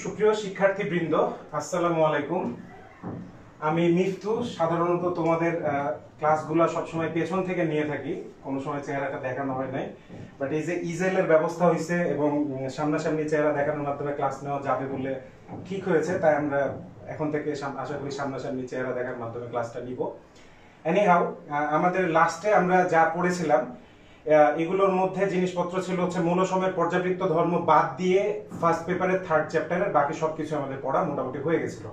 সুপ্রিয় শিক্ষার্থীবৃন্দ, আসসালামু আলাইকুম। আমি মিফতু। সাধারণত তোমাদের ক্লাসগুলো সবসময় পেছন থেকে নিয়ে থাকি, কোনো সময় চেহারাটা দেখানো হয় নাই। বাট এই যে ইজেলের ব্যবস্থা হয়েছে এবং সামনাসামনি চেহারা দেখানোর মাধ্যমে ক্লাস নেওয়া যাবে বলে ঠিক হয়েছে, তাই আমরা এখন থেকে আশা করি সামনাসামনি চেহারা দেখার মাধ্যমে ক্লাসটা নিব। এনিহাউ, আমাদের লাস্টে আমরা যা পড়েছিলাম এগুলোর মধ্যে জিনিসপত্র ছিল হচ্ছে মৌলসমূহের পর্যাবৃত্ত ধর্ম বাদ দিয়ে ফার্স্ট পেপারের থার্ড চ্যাপ্টারের বাকি সবকিছু আমাদের পড়া মোটামুটি হয়ে গেছিল।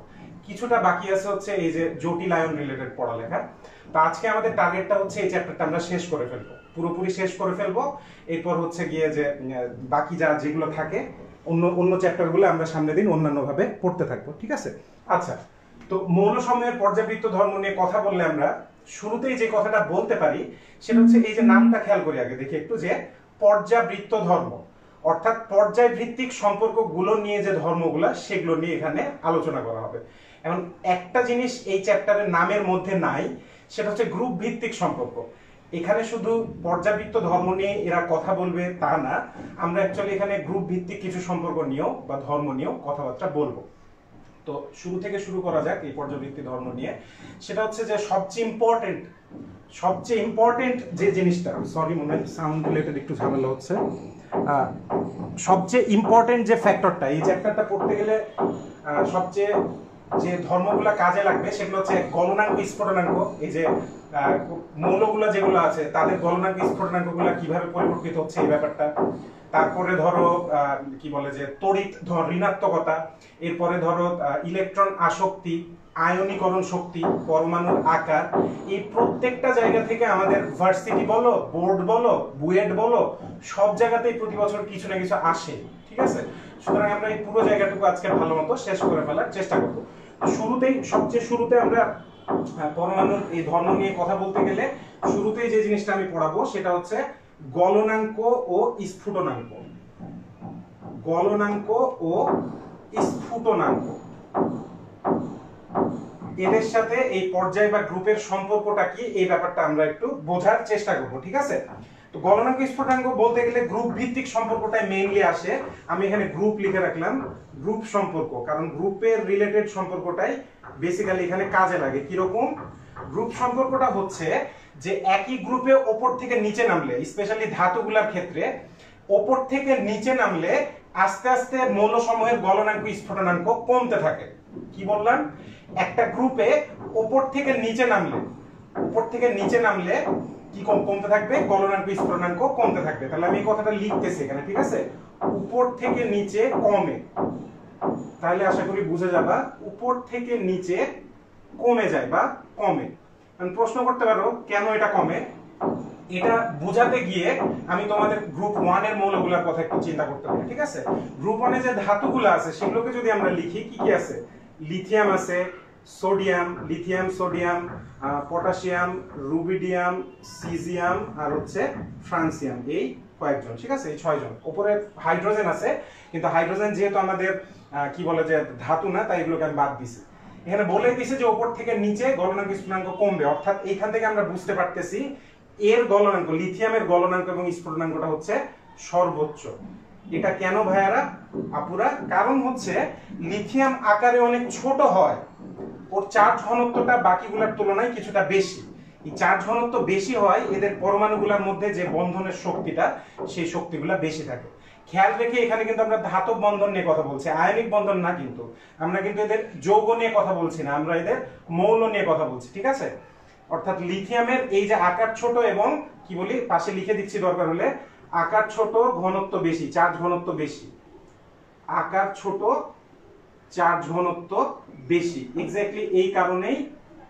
কিছুটা বাকি আছে হচ্ছে এই যে জটিল আয়ন রিলেটেড পড়ালেখা। তো আজকে আমাদের টার্গেটটা হচ্ছে এই চ্যাপ্টারটা আমরা শেষ করে ফেলবো, পুরোপুরি শেষ করে ফেলবো। এরপর হচ্ছে গিয়ে যে বাকি যেগুলো থাকে অন্য চ্যাপ্টারগুলো আমরা সামনের দিন অন্যান্য ভাবে পড়তে থাকবো, ঠিক আছে? আচ্ছা, তো মৌলসমূহের পর্যাবৃত্ত ধর্ম নিয়ে কথা বললে আমরা শুরুতেই যে কথাটা বলতে পারি সেটা হচ্ছে এই যে নামটা খেয়াল করি আগে দেখি একটু, যে পর্যাবৃত্ত ধর্ম, অর্থাৎ পর্যায় ভিত্তিক সম্পর্কগুলো নিয়ে যে ধর্মগুলা সেগুলো নিয়ে এখানে আলোচনা করা হবে। এখন একটা জিনিস এই চ্যাপ্টারের নামের মধ্যে নাই, সেটা হচ্ছে গ্রুপ ভিত্তিক সম্পর্ক। এখানে শুধু পর্যাবৃত্ত ধর্ম নিয়ে এরা কথা বলবে তা না, আমরা অ্যাকচুয়ালি এখানে গ্রুপ ভিত্তিক কিছু সম্পর্ক নিয়েও বা ধর্ম নিয়েও কথাবার্তা বলবো। তো শুরু থেকে শুরু করা যাক এই পর্যাবৃত্তি ধর্ম নিয়ে। সেটা হচ্ছে যে সবচেয়ে ইম্পর্টেন্ট যে জিনিসটা, সরি মনে হয় সাউন্ড রিলেটেড একটু ঝামেলা হচ্ছে, সবচেয়ে ইম্পর্টেন্ট যে ফ্যাক্টরটা এই চ্যাপ্টারটা পড়তে গেলে সবচেয়ে যে ধর্মগুলা কাজে লাগবে সেগুলো হচ্ছে গলনাঙ্ক স্ফুটনাঙ্ক। এই যে মৌলগুলা যেগুলো আছে তাদের গলনাঙ্ক স্ফুটনাঙ্কগুলা কিভাবে পরিবর্তিত হচ্ছে এই ব্যাপারটা। তারপরে ধরো কি বলে যে তড়িৎ ঋণাত্মকতা, এরপরে ধরো ইলেকট্রন আসক্তি, আয়নীকরণ শক্তি, পরমাণুর আকার, এই প্রত্যেকটা জায়গা থেকে আমাদের ভার্সিটি বলো, বোর্ড বলো, বুয়েট বলো, সব জায়গাতেই প্রতি বছর কিছু না কিছু আসে, ঠিক আছে? সুতরাং আমরা এই পুরো জায়গাটুকু আজকে ভালো মতো শেষ করে ফেলার চেষ্টা করবো। সবচেয়ে শুরুতে আমরা পরমাণুর এই ধর্ম নিয়ে কথা বলতে গেলে শুরুতেই যে জিনিসটা আমি পড়াবো সেটা হচ্ছে গলনাঙ্ক ও স্ফুটনাঙ্ক। গলনাঙ্ক ও স্ফুটনাঙ্ক, এদের সাথে এই পর্যায় বা গ্রুপের সম্পর্কটা কি এই ব্যাপারটা আমরা একটু বোঝার চেষ্টা করব, ঠিক আছে? তো গলনাঙ্ক স্ফুটনাঙ্ক বলতে গেলে গ্রুপ ভিত্তিক সম্পর্কটাই মেইনলি আসে। আমি এখানে গ্রুপ লিখে রাখলাম, গ্রুপ সম্পর্ক, কারণ গ্রুপের রিলেটেড সম্পর্কটাই বেসিক্যালি এখানে কাজে লাগে। কিরকম? গ্রুপ সম্পর্কটা হচ্ছে যে একই গ্রুপে ওপর থেকে নিচে নামলে, স্পেশালি ধাতুগুলোর ক্ষেত্রে ওপর থেকে নিচে নামলে আস্তে আস্তে মৌলসমূহের গলনাঙ্ক স্ফুটনাঙ্ক কমতে থাকে। কি বললাম? একটা গ্রুপে ওপর থেকে নিচে নামলে কি কমতে থাকবে? গলনাঙ্ক স্ফুটনাঙ্ক কমতে থাকবে। তাহলে আমি এই কথাটা লিখতেছি এখানে, ঠিক আছে? উপর থেকে নিচে কমে, তাহলে আশা করি বুঝে যাবা উপর থেকে নিচে কমে যায় বা কমে। প্রশ্ন করতে পারো কেন এটা কমে? এটা বোঝাতে গিয়ে আমি তোমাদের গ্রুপ 1 এর মৌলগুলোর কথা একটু চিন্তা করতে পারি, ঠিক আছে? গ্রুপ 1 এ যে ধাতুগুলো আছে সেগুলোকে যদি আমরা লিখি, কি কি আছে? লিথিয়াম আছে, sodium, lithium, sodium, potassium, rubidium, cesium আর হচ্ছে ফ্রান্সিয়াম, এই কয়েকজন, ঠিক আছে? এই 6 জন। উপরে হাইড্রোজেন আছে, কিন্তু হাইড্রোজেন যেহেতু আমাদের কি বলে যে ধাতু না, তাই এগুলোকে আমি বাদ দিছি। এখানে বলে দিছে যে উপর থেকে নিচে গলনাঙ্ক স্ফুটনাঙ্ক কমবে, অর্থাৎ এইখান থেকে আমরা বুঝতে পারতেছি এর গলনাঙ্ক, লিথিয়ামের গলনাঙ্ক এবং স্ফুটনাঙ্কটা হচ্ছে সর্বোচ্চ। এটা কেন ভাইয়ারা, আপুরা? কারণ হচ্ছে লিথিয়াম আকারে অনেক ছোট হয়, ওর চার্জ ঘনত্বটা বাকিগুলোর তুলনায় কিছুটা বেশি। এই চার্জ ঘনত্ব বেশি হয়, এদের পরমাণুগুলোর মধ্যে যে বন্ধনের শক্তিটা সেই শক্তিগুলা বেশি থাকে। খেয়াল রেখে এখানে কিন্তু আমরা ধাতব বন্ধন নিয়ে কথা বলছি, আয়নিক বন্ধন না, কিন্তু আমরা কিন্তু এদের যৌগ নিয়ে কথা বলছি না, আমরা এদের মৌল নিয়ে কথা বলছি, ঠিক আছে? অর্থাৎ লিথিয়ামের এই যে আকার ছোট এবং কি বলি, পাশে লিখে দিচ্ছি দরকার হলে, আকার ছোট ঘনত্ব বেশি, চার্জ ঘনত্ব বেশি, আকার ছোট চার্জ ঘনত্ব বেশি। এক্স্যাক্টলি এই কারণেই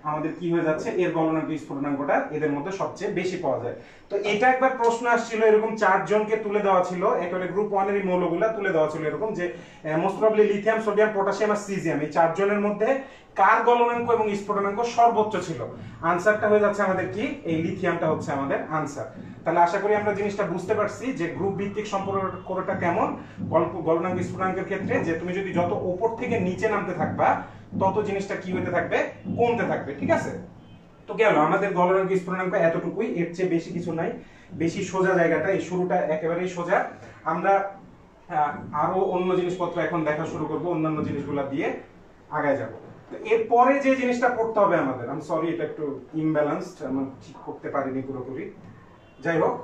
আমাদের কি হয়ে যাচ্ছে, এর গলনাঙ্ক স্ফুটনাঙ্কটা এদের মধ্যে সবচেয়ে বেশি পাওয়া যায়। তো এটা একবার প্রশ্ন আসছিল, এরকম 4 জনকে তুলে দেওয়া ছিল, একেবারে গ্রুপ 1 এর মৌলগুলা তুলে দেওয়া ছিল এরকম, যে most probably lithium, sodium, potassium আর সিজিয়াম, এই 4 জনের মধ্যে কার গলনাঙ্ক এবং স্ফুটনাঙ্ক সর্বোচ্চ ছিল? আনসারটা হয়ে যাচ্ছে আমাদের কি, এই লিথিয়ামটা হচ্ছে আমাদের আনসার। তাহলে আশা করি আমরা জিনিসটা বুঝতে পারছি যে গ্রুপ ভিত্তিক সম্পর্কটা কেমন গলনাঙ্ক স্ফুটনাঙ্কের ক্ষেত্রে, যে তুমি যদি যত উপর থেকে নিচে নামতে থাকবা তত জিনিসটা কি হতে থাকবে, কমতে থাকবে, ঠিক আছে? তো গেল আমাদের গলনাঙ্ক স্ফুটনাঙ্ক এতটুকুই, এর চেয়ে বেশি কিছু নাই। বেশি সোজা জায়গাটা, এই শুরুটা একেবারেই সোজা। আমরা আরো অন্য জিনিসপত্র এখন দেখা শুরু করব, অন্যান্য জিনিসগুলো দিয়ে আগায় যাব। তো এরপরে যে জিনিসটা পড়তে হবে আমাদের, আমি সরি এটা একটু ইমব্যালেন্সড, আমি ঠিক করতে পারিনি পুরোপুরি, যাই হোক,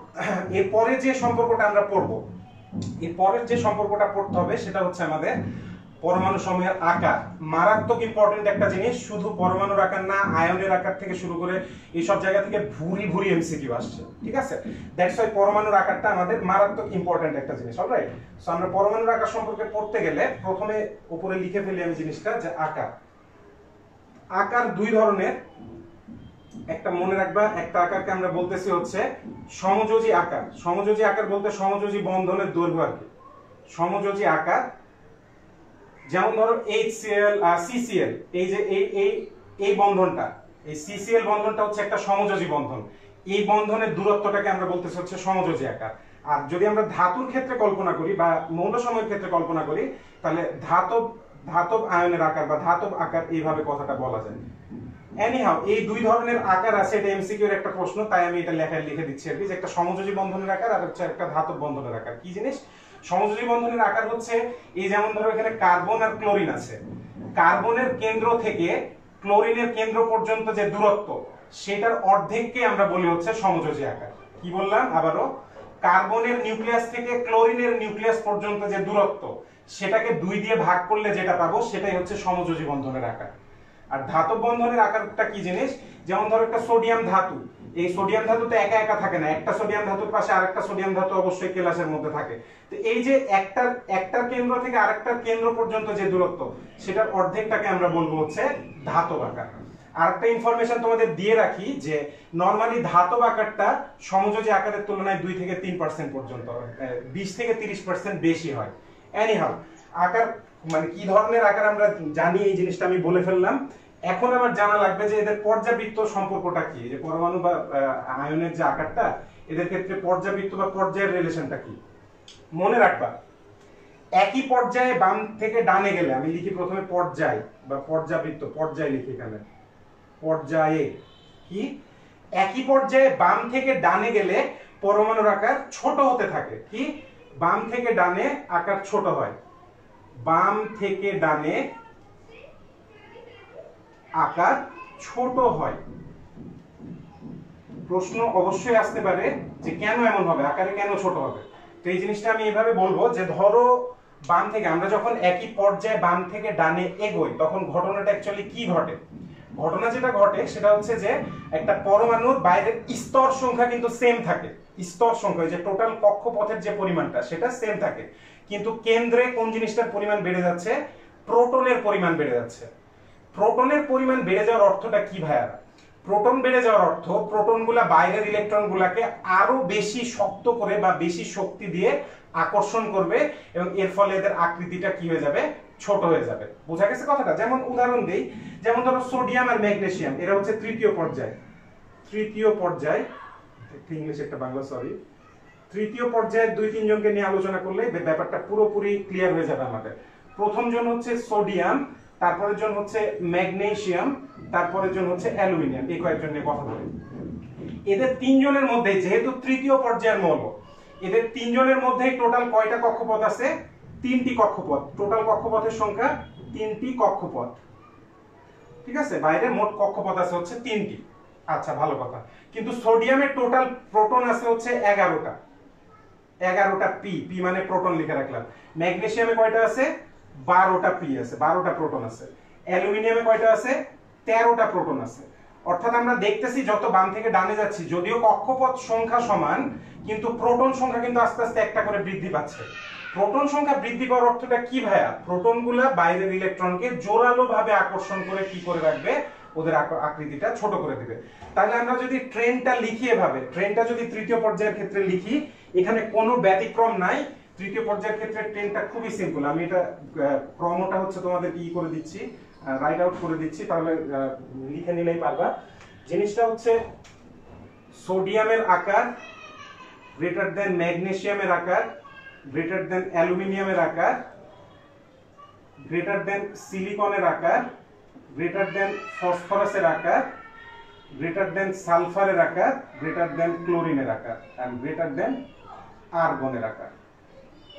এরপরে যে সম্পর্কটা আমরা পড়বো, এরপরের যে সম্পর্কটা পড়তে হবে সেটা হচ্ছে আমাদের পরমাণু সমূহের আকার। মারাত্মক ইম্পর্টেন্ট একটা জিনিস, শুধু পরমাণুর আকার না, আয়নের আকার থেকে শুরু করে এই সব জায়গা থেকে ভুরি ভুরি এমসিকিউ আসছে, ঠিক আছে? দ্যাটস ওয়াই পরমাণুর আকারটা আমাদের মারাত্মক ইম্পর্টেন্ট একটা জিনিস। অলরাইট, সো আমরা পরমাণুর আকার সম্পর্কে পড়তে গেলে প্রথমে উপরে লিখে ফেলি আমি জিনিসটা, যে আকার। আকার দুই ধরনের, একটা মনে রাখবা, একটা আকারকে আমরা বলতেছি হচ্ছে সমযোজী আকার। সমযোজী আকার বলতে সমযোজী বন্ধনের দৈর্ঘ্য আর কি। সমযোজী আকার, যেমন ধরো HCl CCl, এই যে এই বন্ধনটা, এই CCl বন্ধনটা হচ্ছে একটা সমযোজী বন্ধন। এই বন্ধনের দূরত্বটাকে আমরা বলতেছি হচ্ছে সমযোজী আকার। আর যদি আমরা ধাতুর ক্ষেত্রে কল্পনা করি বা মৌল সময়ের ক্ষেত্রে কল্পনা করি, তাহলে ধাতব আয়নের আকার বা ধাতব আকার, এইভাবে কথাটা বলা যায়। এনিহাউ, এই দুই ধরনের আকার আছে, এটা এমসিকিউ এর একটা প্রশ্ন, তাই আমি এটা লেখায় লিখে দিচ্ছি আর কি, যে একটা সমযোজী বন্ধনের আকার আর হচ্ছে একটা ধাতব বন্ধনের আকার। কি জিনিস? সমযোজী বন্ধনের আকার হচ্ছে এই, যেমন ধরো এখানে কার্বন আর ক্লোরিন আছে, কার্বনের কেন্দ্র থেকে ক্লোরিনের কেন্দ্র পর্যন্ত যে দূরত্ব, সেটার অর্ধেককে আমরা বলি হচ্ছে সমযোজী আকার। কি বললাম আবারও? কার্বনের নিউক্লিয়াস থেকে ক্লোরিনের নিউক্লিয়াস পর্যন্ত যে দূরত্ব, সেটাকে 2 দিয়ে ভাগ করলে যেটা পাবো সেটাই হচ্ছে সমযোজী বন্ধনের আকার। আর ধাতব বন্ধনের আকারটা কি জিনিস? যেমন ধরো একটা সোডিয়াম ধাতু, এই সোডিয়াম ধাতু তো একা একা থাকে না, একটা সোডিয়াম ধাতুর পাশে আরেকটা সোডিয়াম ধাতু অবশ্যই কেলাসের মধ্যে থাকে। তো এই যে একটার কেন্দ্র থেকে আরেকটার কেন্দ্র পর্যন্ত যে দূরত্ব, সেটার অর্ধেকটাকে আমরা বলবো হচ্ছে ধাতব আকার। আরেকটা ইনফরমেশন তোমাদের দিয়ে রাখি, যে নরমালি ধাতব আকারটা সমযোজী আকারের তুলনায় 2 থেকে 3% পর্যন্ত, 20 থেকে 30% বেশি হয়। এনিহাউ, আকার মানে কি ধরনের আকার আমরা জানি, এই জিনিসটা আমি বলে ফেললাম। এখন আবার জানা লাগবে যে এদের পর্যাবৃত্ত সম্পর্কটা কি, যে পরমাণু বা আয়নের যে আকারটা, এদের ক্ষেত্রে পর্যাবৃত্ত বা পর্যায়ের রিলেশনটা কি। মনে রাখবা, একই পর্যায়ে বাম থেকে ডানে গেলে, আমি লিখি প্রথমে পর্যায় বা পর্যাবৃত্ত, পর্যায় লিখি এখানে, পর্যায়ে কি, একই পর্যায়ে বাম থেকে ডানে গেলে পরমাণুর আকার ছোট হতে থাকে। কি? বাম থেকে ডানে আকার ছোট হয়, বাম থেকে ডানে আকার ছোট হয়। প্রশ্ন অবশ্যই আসতে পারে যে কেন এমন হবে, আকারে কেন ছোট হবে? তো এই জিনিসটা আমি এভাবে বলবো, যে ধরো বাম থেকে, আমরা যখন একই পর্যায়ে বাম থেকে ডানে এগোই, তখন ঘটনাটা অ্যাকচুয়ালি কি ঘটে? ঘটনা যেটা ঘটে সেটা হচ্ছে যে একটা পরমাণুর বাইরের স্তর সংখ্যা কিন্তু সেম থাকে, স্তর সংখ্যা, যে টোটাল কক্ষপথের যে পরিমাণটা সেটা সেম থাকে, কিন্তু কেন্দ্রে কোন জিনিসটার পরিমাণ বেড়ে যাচ্ছে? প্রোটনের পরিমাণ বেড়ে যাচ্ছে। প্রোটনের পরিমাণ বেড়ে যাওয়ার অর্থটা কি ভাইয়া? প্রোটন বেড়ে যাওয়ার অর্থ প্রোটনগুলা বাইরের ইলেকট্রনগুলোকে আরো বেশি শক্ত করে বা বেশি শক্তি দিয়ে আকর্ষণ করবে, এবং এর ফলে এদের আকৃতিটা কি হয়ে যাবে? ছোট হয়ে যাবে। বোঝা গেছে কথাটা? যেমন উদাহরণ দেই, যেমন ধরো সোডিয়াম আর ম্যাগনেসিয়াম, এরা হচ্ছে তৃতীয় পর্যায়, তৃতীয় পর্যায়, ইংলিশ একটা বাংলা, সরি, তৃতীয় পর্যায়ের 2-3 জনকে নিয়ে আলোচনা করলে ব্যাপারটা পুরোপুরি ক্লিয়ার হয়ে যাবে আমাদের। প্রথম জন হচ্ছে সোডিয়াম, তারপরের জন হচ্ছে ম্যাগনেসিয়াম, তারপরের জন হচ্ছে অ্যালুমিনিয়াম। এই কয়েকজন নিয়ে কথা বলি। এদের 3 জনের মধ্যে, যেহেতু তৃতীয় পর্যায়ের মৌল, এদের 3 জনের মধ্যে টোটাল কয়টা কক্ষপথ আছে? 3টি কক্ষপথ। টোটাল কক্ষপথের সংখ্যা 3টি কক্ষপথ, ঠিক আছে? বাইরে মোট কক্ষপথ আছে হচ্ছে 3টি। আচ্ছা, ভালো কথা। কিন্তু সোডিয়ামের টোটাল প্রোটন আছে হচ্ছে 11টা, 11টা পি, পি মানে প্রোটন লিখে রাখলাম। ম্যাগনেসিয়ামে কয়টা আছে? 12টা পি আছে, 12টা প্রোটন আছে। অ্যালুমিনিয়ামে কয়টা আছে? 13টা প্রোটন আছে। অর্থাৎ আমরা দেখতেছি যত বাম থেকে ডানে যাচ্ছি, যদিও কক্ষপথ সংখ্যা সমান, কিন্তু প্রোটন সংখ্যা কিন্তু আস্তে আস্তে একটা করে বৃদ্ধি পাচ্ছে। প্রোটন সংখ্যা বৃদ্ধি পাওয়ার অর্থটা কি ভাইয়া? প্রোটনগুলা বাইরের ইলেকট্রনকে জোরালো ভাবে আকর্ষণ করে কি করে রাখবে? ওদের আকৃতিটা ছোট করে দিবে। তাহলে আমরা যদি ট্রেনটা লিখি এভাবে, ট্রেনটা যদি তৃতীয় পর্যায়ের ক্ষেত্রে লিখি, এখানে কোনো ব্যতিক্রম নাই। তৃতীয় পর্যায়ের ক্ষেত্রে ট্রেনটা খুবই সিম্পল। আমি এটা ক্রমটা হচ্ছে তোমাদের কি করে দিচ্ছি, রাইট আউট করে দিচ্ছি, তাহলে লিখে নিলেই পারবা। জিনিসটা হচ্ছে সোডিয়ামের আকার গ্রেটার দেন ম্যাগনেসিয়ামের আকার, গ্রেটার দেন অ্যালুমিনিয়ামের আকার, গ্রেটার দেন সিলিকনের আকার, গ্রেটার দেন ফসফরাসের আকার, গ্রেটার দেন সালফারের আকার, গ্রেটার দেন ক্লোরিনের আকার, এন্ড গ্রেটার দেন আর্গনের আকার।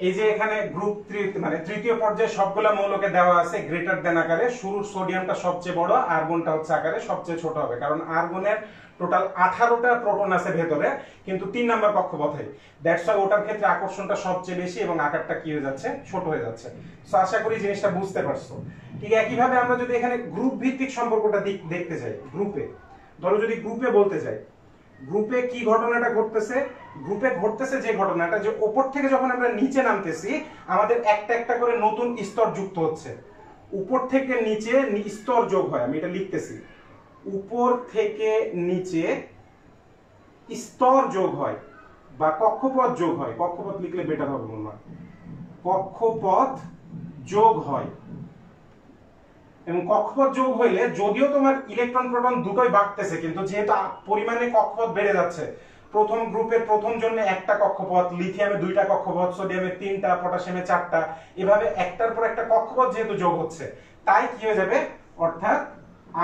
এই যে এখানে গ্রুপ 3 মানে তৃতীয় পর্যায়ে সবগুলা মৌলকে দেওয়া আছে গ্রেটার দেন আকারে। শুরুর সোডিয়ামটা সবচেয়ে বড়, আর্গনটা হচ্ছে আকারে সবচেয়ে ছোট হবে, কারণ আর্গনের টোটাল 18টা প্রোটন আছে ভেতরে, কিন্তু 3 নাম্বার কক্ষপথে। দ্যাটস ওয়াই ওটার ক্ষেত্রে আকর্ষণটা সবচেয়ে বেশি এবং আকারটা কি হয়ে যাচ্ছে, ছোট হয়ে যাচ্ছে। সো আশা করি জিনিসটা বুঝতে পারছো। ঠিক একইভাবে আমরা যদি এখানে গ্রুপ ভিত্তিক সম্পর্কটা দেখতে যাই, গ্রুপে ধরো যদি গ্রুপে বলতে যাই, গ্রুপে কি ঘটনাটা ঘটতেছে, গ্রুপে ঘটতেছে যে ঘটনাটা যে উপর থেকে যখন আমরা নিচে নামতেছি আমাদের একটা একটা করে নতুন স্তর যুক্ত হচ্ছে। উপর থেকে নিচে স্তর যোগ হয়, আমি এটা লিখতেছি, উপর থেকে নিচে স্তর যোগ হয় বা কক্ষপথ যোগ হয়। কক্ষপথ লিখলে বেটার হবে মনে হয়, কক্ষপথ যোগ হয়। এবং কক্ষপথ যোগ হইলে যদিও তোমার ইলেকট্রন প্রোটন দুটোই বাড়তেছে, কিন্তু যেহেতু পরিমাণে কক্ষপথ বেড়ে যাচ্ছে, প্রথম গ্রুপের প্রথম জন্য একটা কক্ষপথ, লিথিয়ামে 2টা কক্ষপথ, সোডিয়ামে 3টা, পটাশিয়ামে 4টা, এভাবে একটার পর একটা কক্ষপথ যেহেতু যোগ হচ্ছে, তাই কি হয়ে যাবে, অর্থাৎ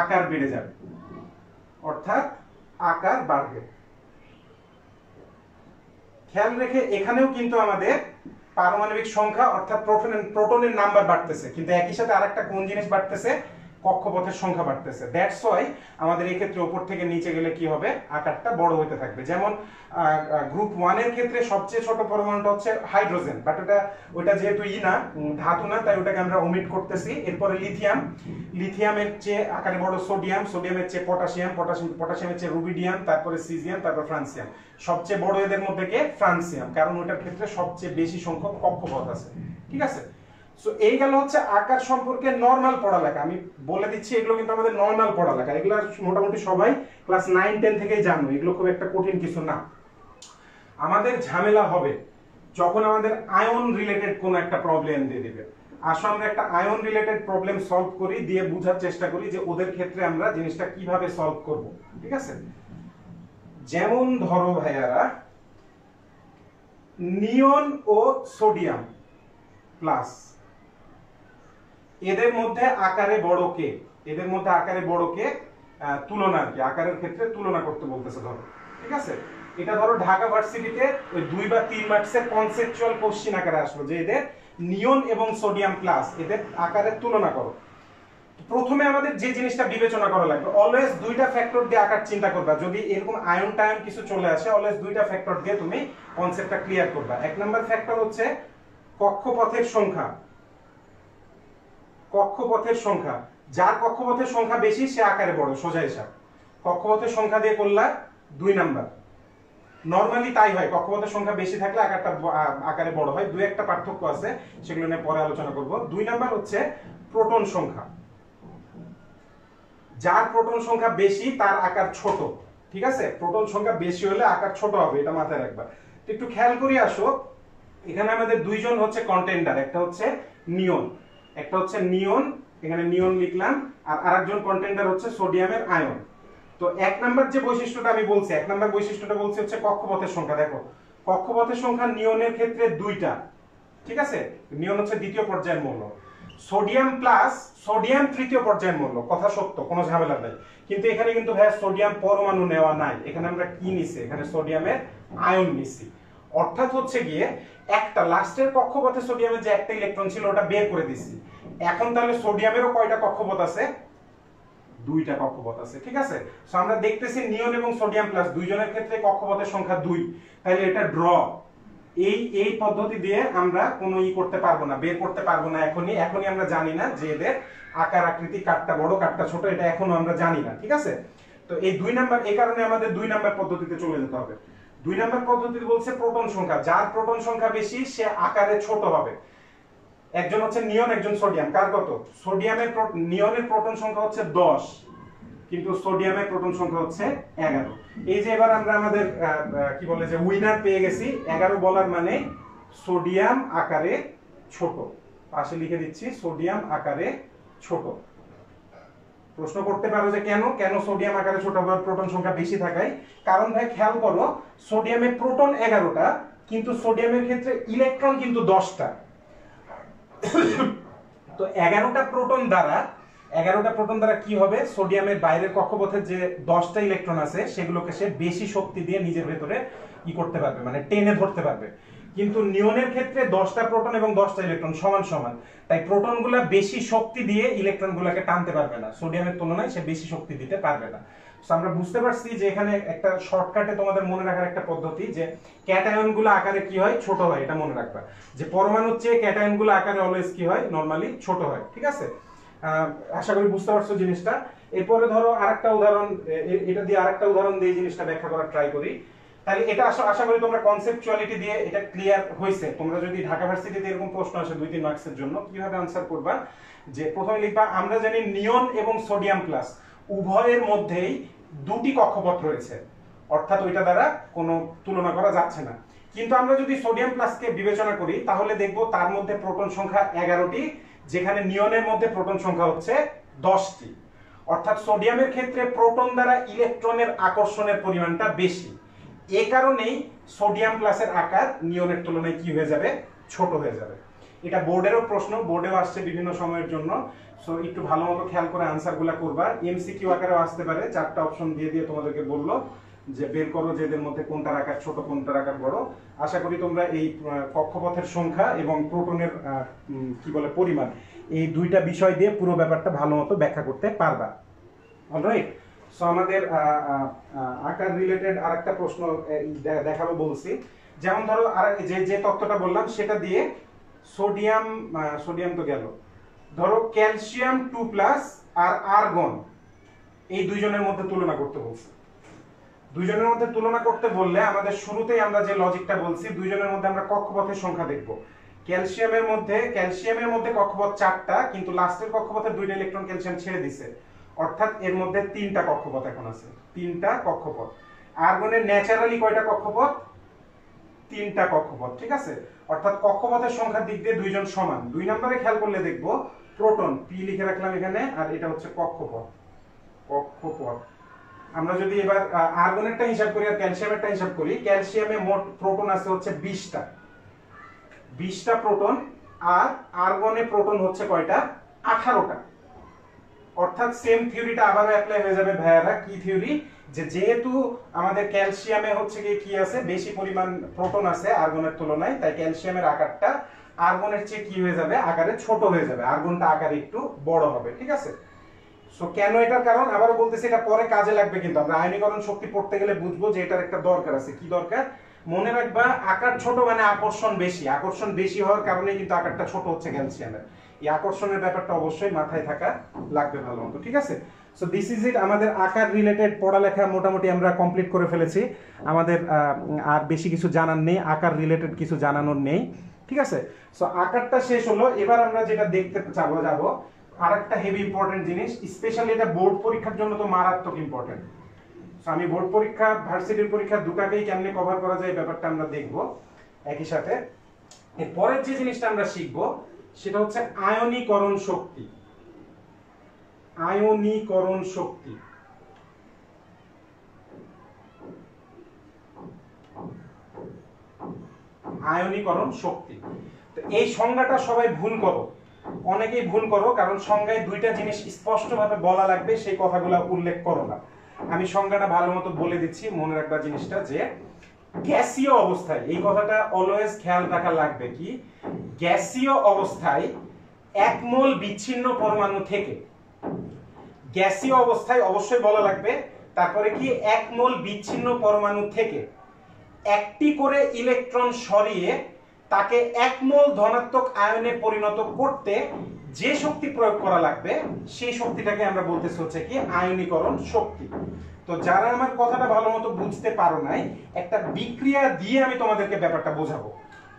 আকার বেড়ে যাবে, অর্থাৎ আকার বাড়বে। খেয়াল রেখে এখানেও কিন্তু আমাদের পারমাণবিক সংখ্যা অর্থাৎ প্রোটনের নাম্বার বাড়তেছে, কিন্তু একই সাথে আরেকটা কোন জিনিস বাড়তেছে, কক্ষপথের সংখ্যা বাড়তেছে। দ্যাটস ওয়াই আমাদের এই ক্ষেত্রে উপর থেকে নিচে গেলে কি হবে, আকারটা বড় হতে থাকবে। যেমন গ্রুপ 1 এর ক্ষেত্রে সবচেয়ে ছোট পরমাণুটা হচ্ছে হাইড্রোজেন, বাট ওটা যেহেতু না ধাতু না, তাই ওটাকে আমরা ওমিট করতেছি। এরপরে লিথিয়াম, লিথিয়ামের চেয়ে আকারে বড় সোডিয়াম, সোডিয়ামের চেয়ে পটাশিয়াম, পটাশিয়ামের চেয়ে রুবিডিয়াম, তারপরে সিজিয়াম, তারপর ফ্রান্সিয়াম। সবচেয়ে বড় এদের মধ্যে কে, ফ্রান্সিয়াম, কারণ ওটার ক্ষেত্রে সবচেয়ে বেশি সংখ্যক কক্ষপথ আছে। ঠিক আছে, সো এই গেল হচ্ছে আকার সম্পর্কে নরমাল পড়ালেখা। আমি বলে দিচ্ছি এগুলো কিন্তু আমাদের নরমাল পড়ালেখা, এগুলো মোটামুটি সবাই ক্লাস 9-10 থেকেই জানো, এগুলো খুব একটা কঠিন কিছু না। আমাদের ঝামেলা হবে যখন আমাদের আয়ন রিলেটেড কোন একটা প্রবলেম দিয়ে দিবে। আসো আমরা একটা আয়ন রিলেটেড প্রবলেম সলভ করি, দিয়ে বোঝার চেষ্টা করি যে ওদের ক্ষেত্রে আমরা জিনিসটা কিভাবে সলভ করব। ঠিক আছে, যেমন ধরো ভাইয়ারা, নিয়ন ও সোডিয়াম প্লাস, এদের মধ্যে আকারে বড় কে, এদের মধ্যে আকারে বড় কে, তুলনা আর কি, আকারের ক্ষেত্রে তুলনা করতে বলতেছে ধরো। ঠিক আছে, এটা ধরো ঢাকা ভার্সিটিতে ওই 2 বা 3 মার্কসের কনসেপচুয়াল কোশ্চেন আকারে আসলো যে এদের নিয়ন এবং সোডিয়াম প্লাস এদের আকারের তুলনা করো। প্রথমে আমাদের যে জিনিসটা বিবেচনা করা লাগবে, অলওয়েজ 2টা ফ্যাক্টর দিয়ে আকার চিন্তা করবা। যদি এরকম আয়ন টায়ন কিছু চলে আসে, অলওয়েজ 2টা ফ্যাক্টর দিয়ে তুমি কনসেপ্টটা ক্লিয়ার করবা। 1 নাম্বার ফ্যাক্টর হচ্ছে কক্ষপথের সংখ্যা, কক্ষপথের সংখ্যা, যার কক্ষপথের সংখ্যা বেশি সে আকারে বড়, সোজা হিসাব। কক্ষপথের সংখ্যা দিয়ে করলা 2 নাম্বার, নরমালি তাই হয়, কক্ষপথের সংখ্যা বেশি থাকলে আকারটা আকারে বড় হয়। 2-1টা পার্থক্য আছে, সেগুলো নিয়ে পরে আলোচনা করব। 2 নাম্বার হচ্ছে প্রোটন সংখ্যা, যার প্রোটন সংখ্যা বেশি তার আকার ছোট। ঠিক আছে, প্রোটন সংখ্যা বেশি হলে আকার ছোট হবে, এটা মাথায় রাখবা। তো একটু খেয়াল করি আসো, এখানে আমাদের 2 জন হচ্ছে কন্টেন্ডার, একটা হচ্ছে নিয়ন, একটা হচ্ছে নিয়ন, এখানে নিয়ন লিখলাম, আর আরেকজন কন্টেন্ডার হচ্ছে সোডিয়ামের আয়ন। তো 1 নাম্বার যে বৈশিষ্ট্যটা আমি বলছি, 1 নাম্বার বৈশিষ্ট্যটা বলছি হচ্ছে কক্ষপথের সংখ্যা। দেখো কক্ষপথের সংখ্যা নিয়নের ক্ষেত্রে 2টা। ঠিক আছে, নিয়ন হচ্ছে দ্বিতীয় পর্যায়ের মৌল, সোডিয়াম প্লাস সোডিয়াম তৃতীয় পর্যায়ের মৌল। কথা সত্য, কোনো ঝামেলা নাই, কিন্তু এখানে কিন্তু ভাই সোডিয়াম পরমাণু নেওয়া নাই, এখানে আমরা কি নিছি, এখানে সোডিয়ামের আয়ন নিছি। অর্থাৎ হচ্ছে গিয়ে একটা লাস্টের কক্ষপথে সোডিয়ামের যে একটা ইলেকট্রন ছিল ওটা বের করে দিছি। এখন তাহলে সোডিয়ামেরও কয়টা কক্ষপথ আছে, 2টা কক্ষপথ আছে। ঠিক আছে, সো আমরা দেখতেছি নিয়ন এবং সোডিয়াম প্লাস 2 জনের ক্ষেত্রে কক্ষপথের সংখ্যা 2, তাহলে এটা ড্র। এই পদ্ধতি দিয়ে আমরা কোনো করতে পারবো না, বের করতে পারবো না এখনই আমরা জানি না যে এদের আকার আকৃতি কাটটা বড় কাটটা ছোট, এটা এখনো আমরা জানি না। ঠিক আছে, তো এই 2 নাম্বার, এই কারণে আমাদের 2 নাম্বার পদ্ধতিতে চলে যেতে হবে। 2 নাম্বার পদ্ধতি বলছে প্রোটন সংখ্যা, যার প্রোটন সংখ্যা বেশি সে আকারে ছোট হবে। একজন হচ্ছে নিয়ন, একজন সোডিয়াম। কার কত, সোডিয়ামের নিয়নের প্রোটন সংখ্যা হচ্ছে 10, কিন্তু সোডিয়ামের প্রোটন সংখ্যা হচ্ছে 11। এই যে এবার আমরা আমাদের কি বলে যে উইনার পেয়ে গেছি। 11 বলার মানে সোডিয়াম আকারে ছোট, পাশে লিখে দিচ্ছি সোডিয়াম আকারে ছোট। প্রশ্ন করতে পারো যে কেন কেন সোডিয়াম আকারে ছোট হবে প্রোটন সংখ্যা বেশি থাকায়? কারণ ভাই খেয়াল করো, সোডিয়ামে প্রোটন 11টা, কিন্তু সোডিয়ামের ক্ষেত্রে ইলেকট্রন কিন্তু 10টা। তো 11টা প্রোটন দ্বারা 11টা প্রোটন দ্বারা কি হবে, সোডিয়ামের বাইরের কক্ষপথে যে 10টা ইলেকট্রন আছে সেগুলোকে সে বেশি শক্তি দিয়ে নিজের ভেতরে কি করতে পারবে, মানে টেনে ধরতে পারবে। কিন্তু নিয়নের ক্ষেত্রে 10টা প্রোটন এবং 10টা ইলেকট্রন সমান সমান, তাই প্রোটনগুলা বেশি শক্তি দিয়ে ইলেকট্রনগুলোকে টানতে পারবে না, সোডিয়ামের তুলনায় সে বেশি শক্তি দিতে পারবে না। সো আমরা বুঝতে পারছি যে এখানে একটা শর্টকাটে তোমাদের মনে রাখার একটা পদ্ধতি, যে ক্যাটায়নগুলো আকারে কি হয়, ছোট হয়, এটা মনে রাখবা, যে পরমাণুর চেয়ে ক্যাটায়নগুলো আকারে অলওয়েজ কি হয়, নরমালি ছোট হয়। ঠিক আছে, আশা করি বুঝতে পারছো জিনিসটা। এরপরে ধরো আরেকটা উদাহরণ, এটা দিয়ে আরেকটা উদাহরণ দিয়ে জিনিসটা ব্যাখ্যা করার ট্রাই করি। তাহলে এটা আশা করি তোমরা কনসেপচুয়ালিটি দিয়ে এটা ক্লিয়ার হয়েছে। তোমরা যদি ঢাকা ভার্সিটিতে এরকম প্রশ্ন আসে 2-3 মার্কসের জন্য, কিভাবে আনসার করবা, যে প্রথমে লিখবা আমরা জানি নিয়ন এবং সোডিয়াম প্লাস উভয়ের মধ্যেই দুটি কক্ষপথ রয়েছে, অর্থাৎ ওইটা দ্বারা কোনো তুলনা করা যাচ্ছে না। কিন্তু আমরা যদি সোডিয়াম প্লাসকে বিবেচনা করি তাহলে দেখব তার মধ্যে প্রোটন সংখ্যা 11টি, যেখানে নিয়নের মধ্যে প্রোটন সংখ্যা হচ্ছে 10টি। অর্থাৎ সোডিয়ামের ক্ষেত্রে প্রোটন দ্বারা ইলেকট্রনের আকর্ষণের পরিমাণটা বেশি, এই কারণেই সোডিয়াম প্লাসের আকার নিয়নের তুলনায় কি হয়ে যাবে, ছোট হয়ে যাবে। এটা বোর্ডেরও প্রশ্ন, বোর্ডেও আসছে বিভিন্ন সময়ের জন্য। সো একটু ভালো মতো খেয়াল করে আনসারগুলো করবা। এমসিকিউ আকারেও আসতে পারে, 4টা অপশন দিয়ে দিয়ে তোমাদেরকে বললো যে বের করো যে এদের মধ্যে কোনটার আকার ছোট কোনটার আকার বড়। আশা করি তোমরা এই কক্ষপথের সংখ্যা এবং প্রোটনের কি বলে পরিমাণ, এই দুইটা বিষয় দিয়ে পুরো ব্যাপারটা ভালো মতো ব্যাখ্যা করতে পারবা। অলরাইট, সো আমাদের আকার রিলেটেড আরেকটা প্রশ্ন দেখাবো বলছি। যেমন ধরো আর যে তত্ত্বটা বললাম সেটা দিয়ে সোডিয়াম তো গেল, ধরো ক্যালসিয়াম 2+ আর আর্গন, এই দুইজনের মধ্যে তুলনা করতে বলছে। দুইজনের মধ্যে তুলনা করতে বললে আমাদের শুরুতেই আমরা যে লজিকটা বলছি, দুইজনের মধ্যে আমরা কক্ষপথের সংখ্যা দেখব। ক্যালসিয়ামের মধ্যে কক্ষপথ 4টা, কিন্তু লাস্টের কক্ষপথের 2টা ইলেকট্রন ক্যালসিয়াম ছেড়ে দিছে, অর্থাৎ এর মধ্যে 3টা কক্ষপথ এখন আছে, 3টা কক্ষপথ। আর্গনের ন্যাচারালি কয়টা কক্ষপথ, 3টা কক্ষপথ। ঠিক আছে, অর্থাৎ কক্ষপথের সংখ্যার দিক দিয়ে দুইজন সমান। 2 নম্বরে খেয়াল করলে দেখবো প্রোটন, পি লিখে রাখলাম এখানে, আর এটা হচ্ছে কক্ষপথ। আমরা যদি এবার আর্গনেরটা হিসাব করি আর ক্যালসিয়ামেরটা হিসাব করি, ক্যালসিয়ামে মোট প্রোটন আছে হচ্ছে 20টা প্রোটন, আর আর্গনে প্রোটন হচ্ছে কয়টা, 18টা। অর্থাৎ সেম থিওরিটা আবারও অ্যাপ্লাই হয়ে যাবে ভাইয়ারা। কি থিওরি, যে যেহেতু আমাদের ক্যালসিয়ামে হচ্ছে কি আছে, বেশি পরিমাণ প্রোটন আছে আর্গনের তুলনায়, তাই ক্যালসিয়ামের আকারটা আর্গনের চেয়ে কি হয়ে যাবে, আকারে ছোট হয়ে যাবে, আর্গনটা আকারে একটু বড় হবে। ঠিক আছে, সো কেন এটার কারণ আবারও বলতেছি, এটা পরে কাজে লাগবে, কিন্তু আমরা আয়নীকরণ শক্তি পড়তে গেলে বুঝবো যে এটার একটা দরকার আছে। কি দরকার, মনে রাখবা আকার ছোট মানে আকর্ষণ বেশি, আকর্ষণ বেশি হওয়ার কারণে কিন্তু আকারটা ছোট হচ্ছে ক্যালসিয়ামের। এই আকর্ষণের ব্যাপারটা অবশ্যই মাথায় থাকা লাগবে ভালো মতো। ঠিক আছে, সো দিস ইজ ইট। আমাদের আকার রিলেটেড পড়ালেখা মোটামুটি আমরা কমপ্লিট করে ফেলেছি। আমাদের আর বেশি কিছু জানার নেই, আকার রিলেটেড কিছু জানানোর নেই। ঠিক আছে, সো আকারটা শেষ হলো। এবার আমরা যেটা দেখতে যাব আরেকটা হেভি ইম্পর্টেন্ট জিনিস, স্পেশালি এটা বোর্ড পরীক্ষার জন্য তো মারাত্মক ইম্পর্টেন্ট। সো আমি বোর্ড পরীক্ষা, ভার্সিটির পরীক্ষা দুটাকেই কেমনে কভার করা যায় ব্যাপারটা আমরা দেখব একই সাথে। এর পরের যে জিনিসটা আমরা শিখবো সেটা হচ্ছে আয়নীকরণ শক্তি। আয়নীকরণ শক্তি, আয়নীকরণ শক্তি। তো এই সংজ্ঞাটা সবাই ভুল করো, অনেকেই ভুল করো, কারণ সংজ্ঞায় দুইটা জিনিস স্পষ্টভাবে বলা লাগবে, সেই কথাগুলো উল্লেখ করো না। আমি সংজ্ঞাটা ভালো মতো বলে দিচ্ছি, মনে রাখবা জিনিসটা, যে গ্যাসীয় অবস্থায়, এই কথাটা অলওয়েজ খেয়াল রাখা লাগবে, কি গ্যাসীয় অবস্থায় 1 মোল বিচ্ছিন্ন পরমাণু থেকে, গ্যাসীয় অবস্থায় অবশ্যই বলা লাগবে, তারপরে কি 1 মোল বিচ্ছিন্ন পরমাণু থেকে একটি করে ইলেকট্রন সরিয়ে তাকে 1 মোল ধনাত্মক আয়নে পরিণত করতে যে শক্তি প্রয়োগ করা লাগবে, সেই শক্তিটাকে আমরা বলতেছি হচ্ছে কি আয়নীকরণ শক্তি। তো যারা আমার কথাটা ভালো মতো বুঝতে পারো নাই, একটা বিক্রিয়া দিয়ে আমি তোমাদেরকে ব্যাপারটা বোঝাবো।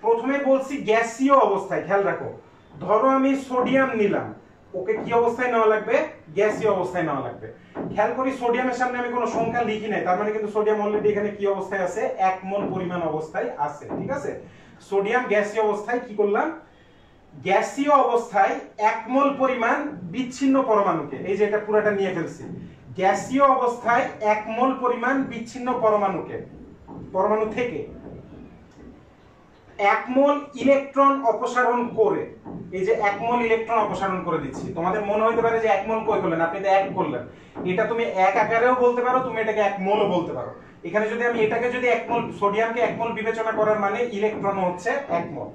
প্রথমে বলছি গ্যাসীয় অবস্থায়, খেয়াল রাখো, ধরো আমি সোডিয়াম নিলাম, ওকে কি অবস্থায় নেওয়া লাগবে, গ্যাসীয় অবস্থায় নেওয়া লাগবে। খেয়াল করি সোডিয়ামের সামনে আমি কোনো সংখ্যা লিখি নাই, তার মানে কিন্তু সোডিয়াম অলরেডি এখানে কি অবস্থায় আছে, 1 মোল পরিমাণ অবস্থায় আছে। ঠিক আছে, সোডিয়াম গ্যাসীয় অবস্থায় কি করলাম, গ্যাসীয় অবস্থায় 1 মোল পরিমাণ বিচ্ছিন্ন পরমাণুকে, এই যে এটা পুরোটা নিয়ে ফেলছি, গ্যাসীয় অবস্থায় 1 মোল পরিমাণ বিচ্ছিন্ন পরমাণু থেকে 1 মোল ইলেকট্রন অপসারণ করে এই যে 1 মোল ইলেকট্রন অপসারণ করে দিচ্ছি। তোমাদের মনে হতে পারে যে 1 মোল কই করলেন, আপনি তো 1 করলেন। এটা তুমি 1 আকারেও বলতে পারো, তুমি এটাকে 1 মোলও বলতে পারো। এখানে যদি আমি এটাকে যদি 1 মোল, সোডিয়ামকে 1 মোল বিবেচনা করার মানে ইলেকট্রন হচ্ছে 1 মোল।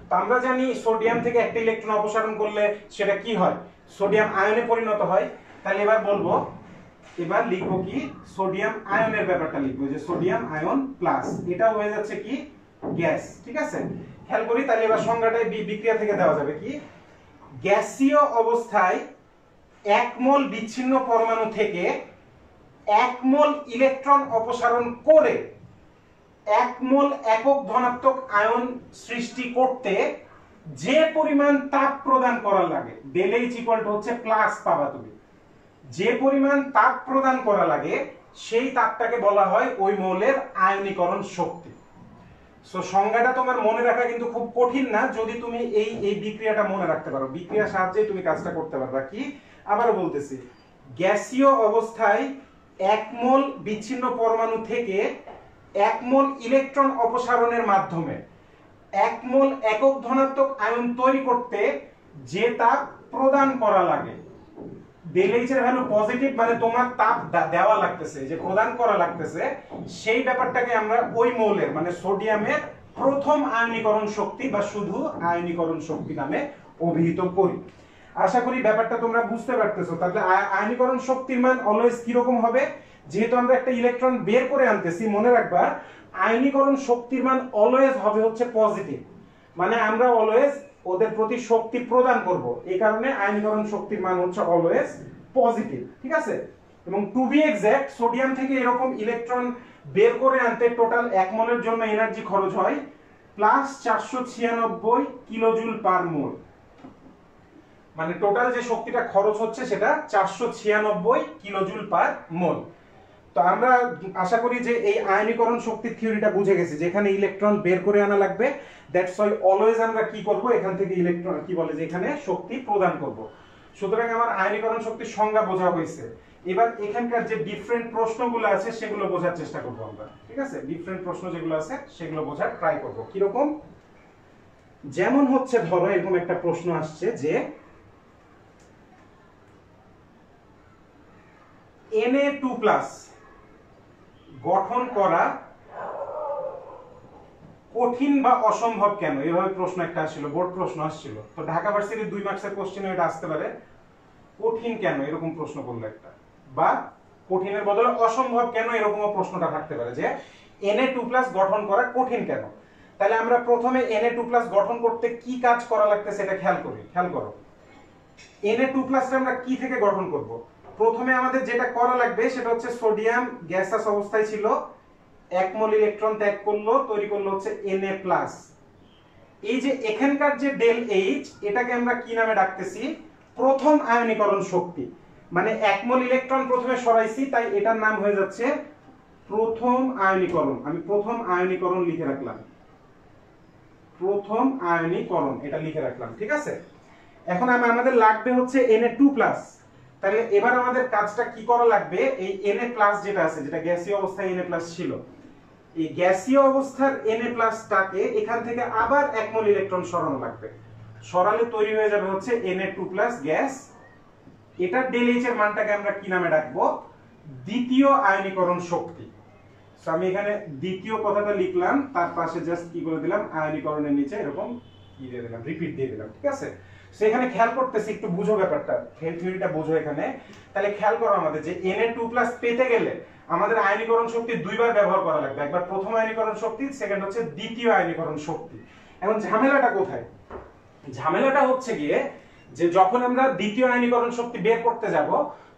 তো আমরা জানি সোডিয়াম থেকে একটা ইলেকট্রন অপসারণ করলে সেটা কি হয়, সোডিয়াম আয়নে পরিণত হয়। তাহলে এবার বলবো, এবার লিখবো কি, সোডিয়াম আয়নের ব্যাপারটা লিখবো, যে সোডিয়াম আয়ন প্লাস, এটা হয়ে যাচ্ছে কি গ্যাস। ঠিক আছে, খেয়াল করি তাহলে এবার সংজ্ঞাটা বিক্রিয়া থেকে দেওয়া যাবে কি, গ্যাসীয় অবস্থায় 1 মোল বিচ্ছিন্ন পরমাণু থেকে 1 মোল ইলেকট্রন অপসারণ করে 1 মোল একক ধনাত্মক আয়ন সৃষ্টি করতে যে পরিমাণ তাপ প্রদান করা লাগে, ডেল এইচ ইকুয়াল টু হচ্ছে প্লাস পাবা তুমি, যে পরিমাণ তাপ প্রদান করা লাগে সেই তাপটাকে বলা হয় ওই মৌলের আয়নীকরণ শক্তি। সো সংজ্ঞাটা তোমার মনে রাখা কিন্তু খুব কঠিন না, যদি তুমি এই বিক্রিয়াটা মনে রাখতে পারো, বিক্রিয়ার সাহায্যে তুমি কাজটা করতে পারবা। কি, আবারও বলতেছি, গ্যাসীয় অবস্থায় 1 মোল বিচ্ছিন্ন পরমাণু থেকে 1 মোল ইলেকট্রন অপসারণের মাধ্যমে 1 মোল একক ধনাত্মক আয়ন তৈরি করতে যে তাপ প্রদান করা লাগে, ডেল এইচ এর ভ্যালু পজিটিভ, মানে তোমার তাপ দেওয়া লাগতেছে, যে প্রদান করা লাগতেছে, সেই ব্যাপারটাকে আমরা ওই মৌলের মানে সোডিয়ামের প্রথম আয়নীকরণ শক্তি বা শুধু আয়নীকরণ শক্তি নামে অভিহিত করি। আশা করি ব্যাপারটা তোমরা বুঝতে পারতেছো। তাহলে আয়নীকরণ শক্তির মান অলওয়েজ কি রকম হবে, যেহেতু আমরা একটা ইলেকট্রন বের করে আনতেছি, মনে রাখবা আয়নীকরণ শক্তির মান অলওয়েজ হবে হচ্ছে পজিটিভ, মানে আমরা অলওয়েজ ওদের প্রতি শক্তি প্রদান করব, এই কারণে আয়নীকরণ শক্তির মান হচ্ছে অলওয়েজ পজিটিভ। ঠিক আছে, এবং টু বি এক্সাক্ট, সোডিয়াম থেকে এরকম ইলেকট্রন বের করে আনতে টোটাল 1 মোলের জন্য এনার্জি খরচ হয় প্লাস 496 কিলোজুল পার মোল, মানে টোটাল যে শক্তিটা খরচ হচ্ছে সেটা 496 কিলোজুল পার মোল। তো আমরা আশা করি যে এই আয়নীকরণ শক্তির থিওরিটা বুঝে গেছি, যেখানে ইলেকট্রন বের করে আনা লাগবে, দ্যাটস ওয়াই অলওয়েজ আমরা কি করব, এখান থেকে ইলেকট্রন কি বলে যে এখানে শক্তি প্রদান করব। সুতরাং আমার আয়নীকরণ শক্তির সংজ্ঞা বোঝা হয়েছে। এবার এখানকার যে ডিফারেন্ট প্রশ্নগুলো আছে সেগুলো বোঝার চেষ্টা করব আমরা। ঠিক আছে, ডিফারেন্ট প্রশ্ন যেগুলো আছে সেগুলো বোঝার ট্রাই করব। কি রকম, যেমন হচ্ছে ধরো এরকম একটা প্রশ্ন আসছে যে Na2+ গঠন করা কঠিন বা অসম্ভব কেন, এভাবে প্রশ্ন একটা আসছিল, বোর্ড প্রশ্ন আসছিল। তো ঢাকা ভার্সিটির 2 মার্কসের কোশ্চেনে এটা আসতে পারে, কঠিন কেন এরকম প্রশ্ন করলে একটা, বা কঠিনের বদলে অসম্ভব কেন এরকমও প্রশ্নটা থাকতে পারে, যে Na2+ গঠন করা কঠিন কেন। তাহলে আমরা প্রথমে Na2+ গঠন করতে কি কাজ করা লাগতেছে সেটা খেয়াল করো। Na2+ আমরা কি থেকে গঠন করব, প্রথমে আমাদের যেটা করা লাগবে সেটা হচ্ছে সোডিয়াম গ্যাসাস অবস্থায় ছিল, 1 মোল ইলেকট্রন ত্যাগ করলো, তৈরি করলো হচ্ছে Na+। এই যে এখানকার যে ডেল এইচ, এটাকে আমরা কি নামে ডাকতেছি, প্রথম আয়নীকরণ শক্তি, মানে 1 মোল ইলেকট্রন প্রথমে সরাইছি, তাই এটার নাম হয়ে যাচ্ছে প্রথম আয়নীকরণ। আমি প্রথম আয়নীকরণ লিখে রাখলাম, প্রথম আয়নীকরণ এটা লিখে রাখলাম। ঠিক আছে, এখন আমাদের লাগবে হচ্ছে Na2+। তাহলে এবার আমাদের কাজটা কি করা লাগবে, এই Na+ যেটা আছে, যেটা গ্যাসীয় অবস্থায় Na+ ছিল, এই গ্যাসীয় অবস্থার Na+ টাকে এখান থেকে আবার 1 মোল ইলেকট্রন সরানো লাগবে, সরালে তৈরি হয়ে যাবে হচ্ছে Na2+ গ্যাস। এটা ডেল এইচ এর মানটাকে আমরা কি নামে ডাকবো, দ্বিতীয় আয়নীকরণ শক্তি। সো আমি এখানে দ্বিতীয় কথাটা লিখলাম, তার পাশে জাস্ট কি করে দিলাম, আয়নীকরণের নিচে এরকম কি দিয়ে দিলাম, রিপিট দিয়ে দিলাম। ঠিক আছে, সেখানে খেয়াল করতেছি, একটু বুঝো ব্যাপারটা, থিওরিটা বুঝো এখানে। তাহলে খেয়াল করো আমাদের যে Na2+ পেতে গেলে আমাদের আয়নীকরণ শক্তি দুইবার ব্যবহার করা লাগবে, একবার প্রথম আয়নীকরণ শক্তি, সেকেন্ড হচ্ছে দ্বিতীয় আয়নীকরণ শক্তি। এখন ঝামেলাটা কোথায়, ঝামেলাটা হচ্ছে গিয়ে যে যখন আমরা দ্বিতীয় আয়নীকরণ শক্তি বের করতে যাব,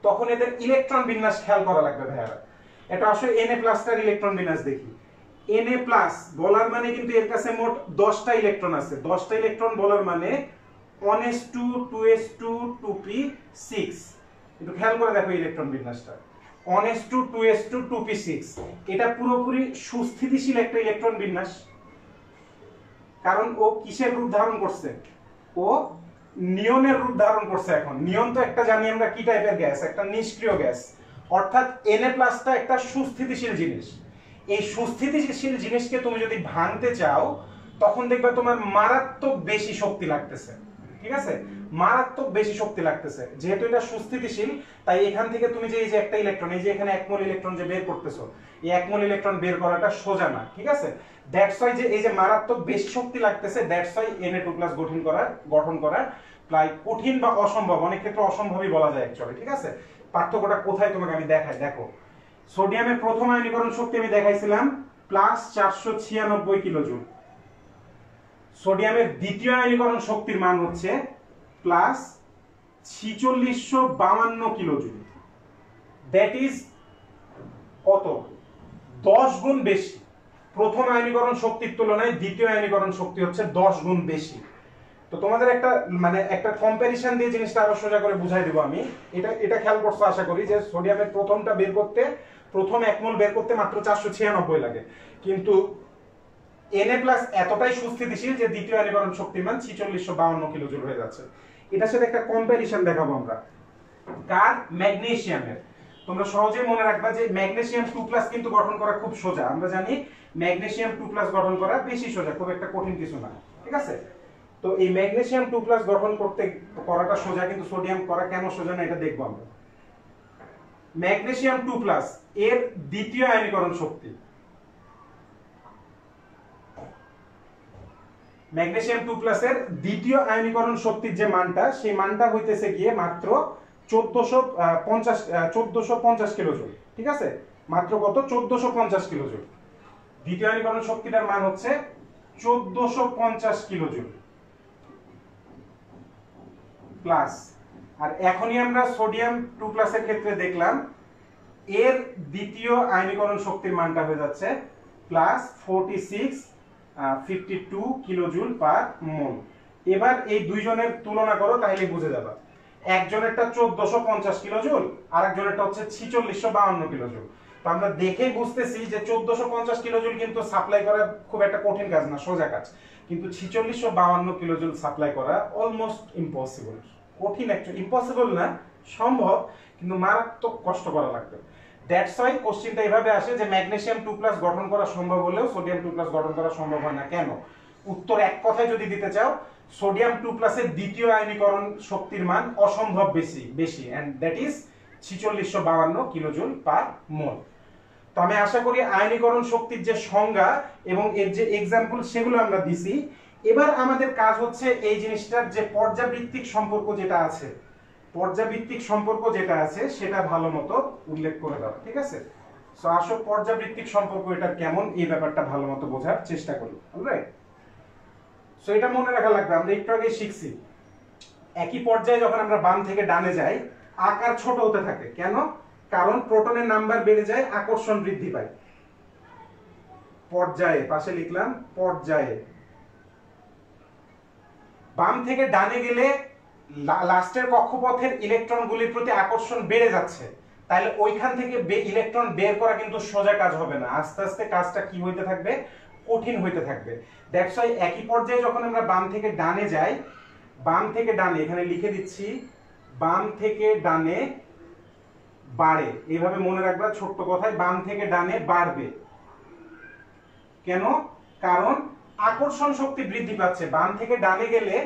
তখন এদের ইলেকট্রন বিন্যাস খেয়াল করা লাগবে ভাইয়ারা। এটা আসলে Na+ টার ইলেকট্রন বিন্যাস দেখি। Na+ বলার মানে কিন্তু এর কাছে মোট 10টা ইলেকট্রন আছে, 10টা ইলেকট্রন বলার মানে 1s2 2s2 2p6। একটু খেয়াল করে দেখো ইলেকট্রন বিন্যাসটা, 1s2 2s2 2p6, এটা পুরোপুরি সুস্থিতিশীল একটা ইলেকট্রন বিন্যাস। কারণ ও কিসের রূপ ধারণ করছে, ও নিয়নের রূপ ধারণ করছে। এখন নিয়ন তো একটা জানি আমরা কি টাইপের গ্যাস, একটা নিষ্ক্রিয় গ্যাস, অর্থাৎ Na+ টা একটা সুস্থিতিশীল জিনিস। এই সুস্থিতিশীল জিনিসকে তুমি যদি ভাঙতে চাও, তখন দেখবে তোমার মারাত্মক বেশি শক্তি লাগতেছে। ঠিক আছে, মারাত্মক বেশি শক্তি লাগতেছে। যেহেতু এটা সুস্থিতিশীল, তাই এখান থেকে তুমি যে এই যে একটা ইলেকট্রন, এই যে এখানে 1 মোল ইলেকট্রন যে বের করতেছো, এই 1 মোল ইলেকট্রন বের করাটা সোজা না। ঠিক আছে, দ্যাটস ওয়াই যে এই যে মারাত্মক বেশি শক্তি লাগতেছে, দ্যাটস ওয়াই Na2+ গঠন করা প্রায় কঠিন বা অসম্ভব, অনেক ক্ষেত্রে অসম্ভবই বলা যায় অ্যাকচুয়ালি। ঠিক আছে, পার্থক্যটা কোথায় তোমাকে আমি দেখাই। দেখো, সোডিয়ামের প্রথম আয়নীকরণ শক্তি আমি দেখাইছিলাম +496 কিলোজুল। সোডিয়ামের দ্বিতীয় আয়নীকরণ শক্তির মান হচ্ছে +4652 কিলোজুল। দ্যাট ইজ কত? 10 গুণ বেশি। প্রথম আয়নীকরণ শক্তির তুলনায় দ্বিতীয় আয়নীকরণ শক্তি হচ্ছে 10 গুণ বেশি। তো তোমাদের একটা কম্পারিশন দিয়ে জিনিসটা আরো সোজা করে বুঝাই দেবো আমি। এটা খেয়াল করছো আশা করি, যে সোডিয়ামের প্রথম 1 মোল বের করতে মাত্র 496 লাগে, কিন্তু Na+ এতটাই সুস্থিতিশীল যে দ্বিতীয় আয়নীকরণ শক্তির মান 4652 কিলোজুল হয়ে যাচ্ছে। এটার সাথে একটা কম্পারিশন দেখাবো আমরা। কার? ম্যাগনেসিয়ামের। তোমরা সহজেই মনে রাখবা যে ম্যাগনেসিয়াম 2+ কিন্তু গঠন করা খুব সোজা। আমরা জানি ম্যাগনেসিয়াম 2+ গঠন করা বেশি সোজা, খুব একটা কঠিন কিছু না। ঠিক আছে, তো এই ম্যাগনেসিয়াম 2+ গঠন করাটা সোজা, কিন্তু সোডিয়াম করা কেন সোজা না এটা দেখবো আমরা। ম্যাগনেসিয়াম 2+ এর দ্বিতীয় আয়নীকরণ শক্তি, ম্যাগনেসিয়াম 2+ এর দ্বিতীয় আয়নীকরণ শক্তির যে মানটা, সেই মানটা হইতেছে গিয়ে মাত্র 1450 কিলোজুল। ঠিক আছে, মাত্র কত? 1450 কিলোজুল। দ্বিতীয় আয়নীকরণ শক্তিটার মান হচ্ছে 1450 কিলোজুল প্লাস। আর এখনই আমরা সোডিয়াম 2+ এর ক্ষেত্রে দেখলাম এর দ্বিতীয় আয়নীকরণ শক্তির মানটা হয়ে যাচ্ছে +4652 কিলোজুল পার মোল। এবার এই দুইজনের তুলনা করো, তাহলে বুঝে যাবে। একজনেরটা 1450 কিলোজুল, আর একজনেরটা হচ্ছে 4652 কিলোজুল। তো আমরা দেখেই বুঝতেছি যে 1450 কিলোজুল কিন্তু সাপ্লাই করা খুব একটা কঠিন কাজ না, সোজা কাজ। কিন্তু 4652 কিলোজুল সাপ্লাই করা অলমোস্ট ইম্পসিবল। কঠিন, অ্যাকচুয়ালি ইম্পসিবল না, সম্ভব, কিন্তু মারাত্মক কষ্ট করা লাগবে। দ্যাটস ওয়াই কোশ্চেনটা এভাবে আসে যে ম্যাগনেসিয়াম 2+ গঠন করা সম্ভব হলেও সোডিয়াম 2+ গঠন করা সম্ভব হয় না কেন? উত্তর এক কথায় যদি দিতে চাও, সোডিয়াম 2+ এর দ্বিতীয় আয়নীকরণ শক্তির মান অসম্ভব বেশি and that is 4652 kilojoule per mole. তো আমি আশা করি আয়নীকরণ শক্তির যে সংজ্ঞা এবং এর যে এক্সাম্পল সেগুলো আমরা দিছি। এবার আমাদের কাজ হচ্ছে এই জিনিসটার যে পর্যাবৃত্তিক সম্পর্ক যেটা আছে সেটা ভালো মতো উল্লেখ করে দাও। ঠিক আছে, সো আসো পর্যাবৃত্তিক সম্পর্ক এটা কেমন, এই ব্যাপারটা ভালো মতো বোঝার চেষ্টা করি। অলরাইট, সো এটা মনে রাখা লাগবে। আমরা একটু আগে শিখছি একই পর্যায়ে যখন আমরা বাম থেকে ডানে যাই, আকার ছোট হতে থাকে। কেন? কারণ প্রোটনের নাম্বার বেড়ে যায়, আকর্ষণ বৃদ্ধি পায়। পর্যায়ে, পাশে লিখলাম পর্যায়ে। বাম থেকে ডানে গেলে লাস্টের কক্ষপথের ইলেকট্রনগুলির প্রতি আকর্ষণ বেড়ে যাচ্ছে, তাহলে ওইখান থেকে ইলেকট্রন বের করা কিন্তু সোজা কাজ হবে না। আস্তে আস্তে কাজটা কি হইতে থাকবে? কঠিন হইতে থাকবে। দ্যাটস ওয়াই একই পর্যায়ে যখন আমরা বাম থেকে ডানে যাই, বাম থেকে ডানে, এখানে লিখে দিচ্ছি, বাম থেকে ডানে বাড়ে। এইভাবে মনে রাখবা ছোট্ট কথায়, বাম থেকে ডানে বাড়বে। কেন? কারণ আকর্ষণ শক্তি বৃদ্ধি পাচ্ছে। বাম থেকে ডানে গেলে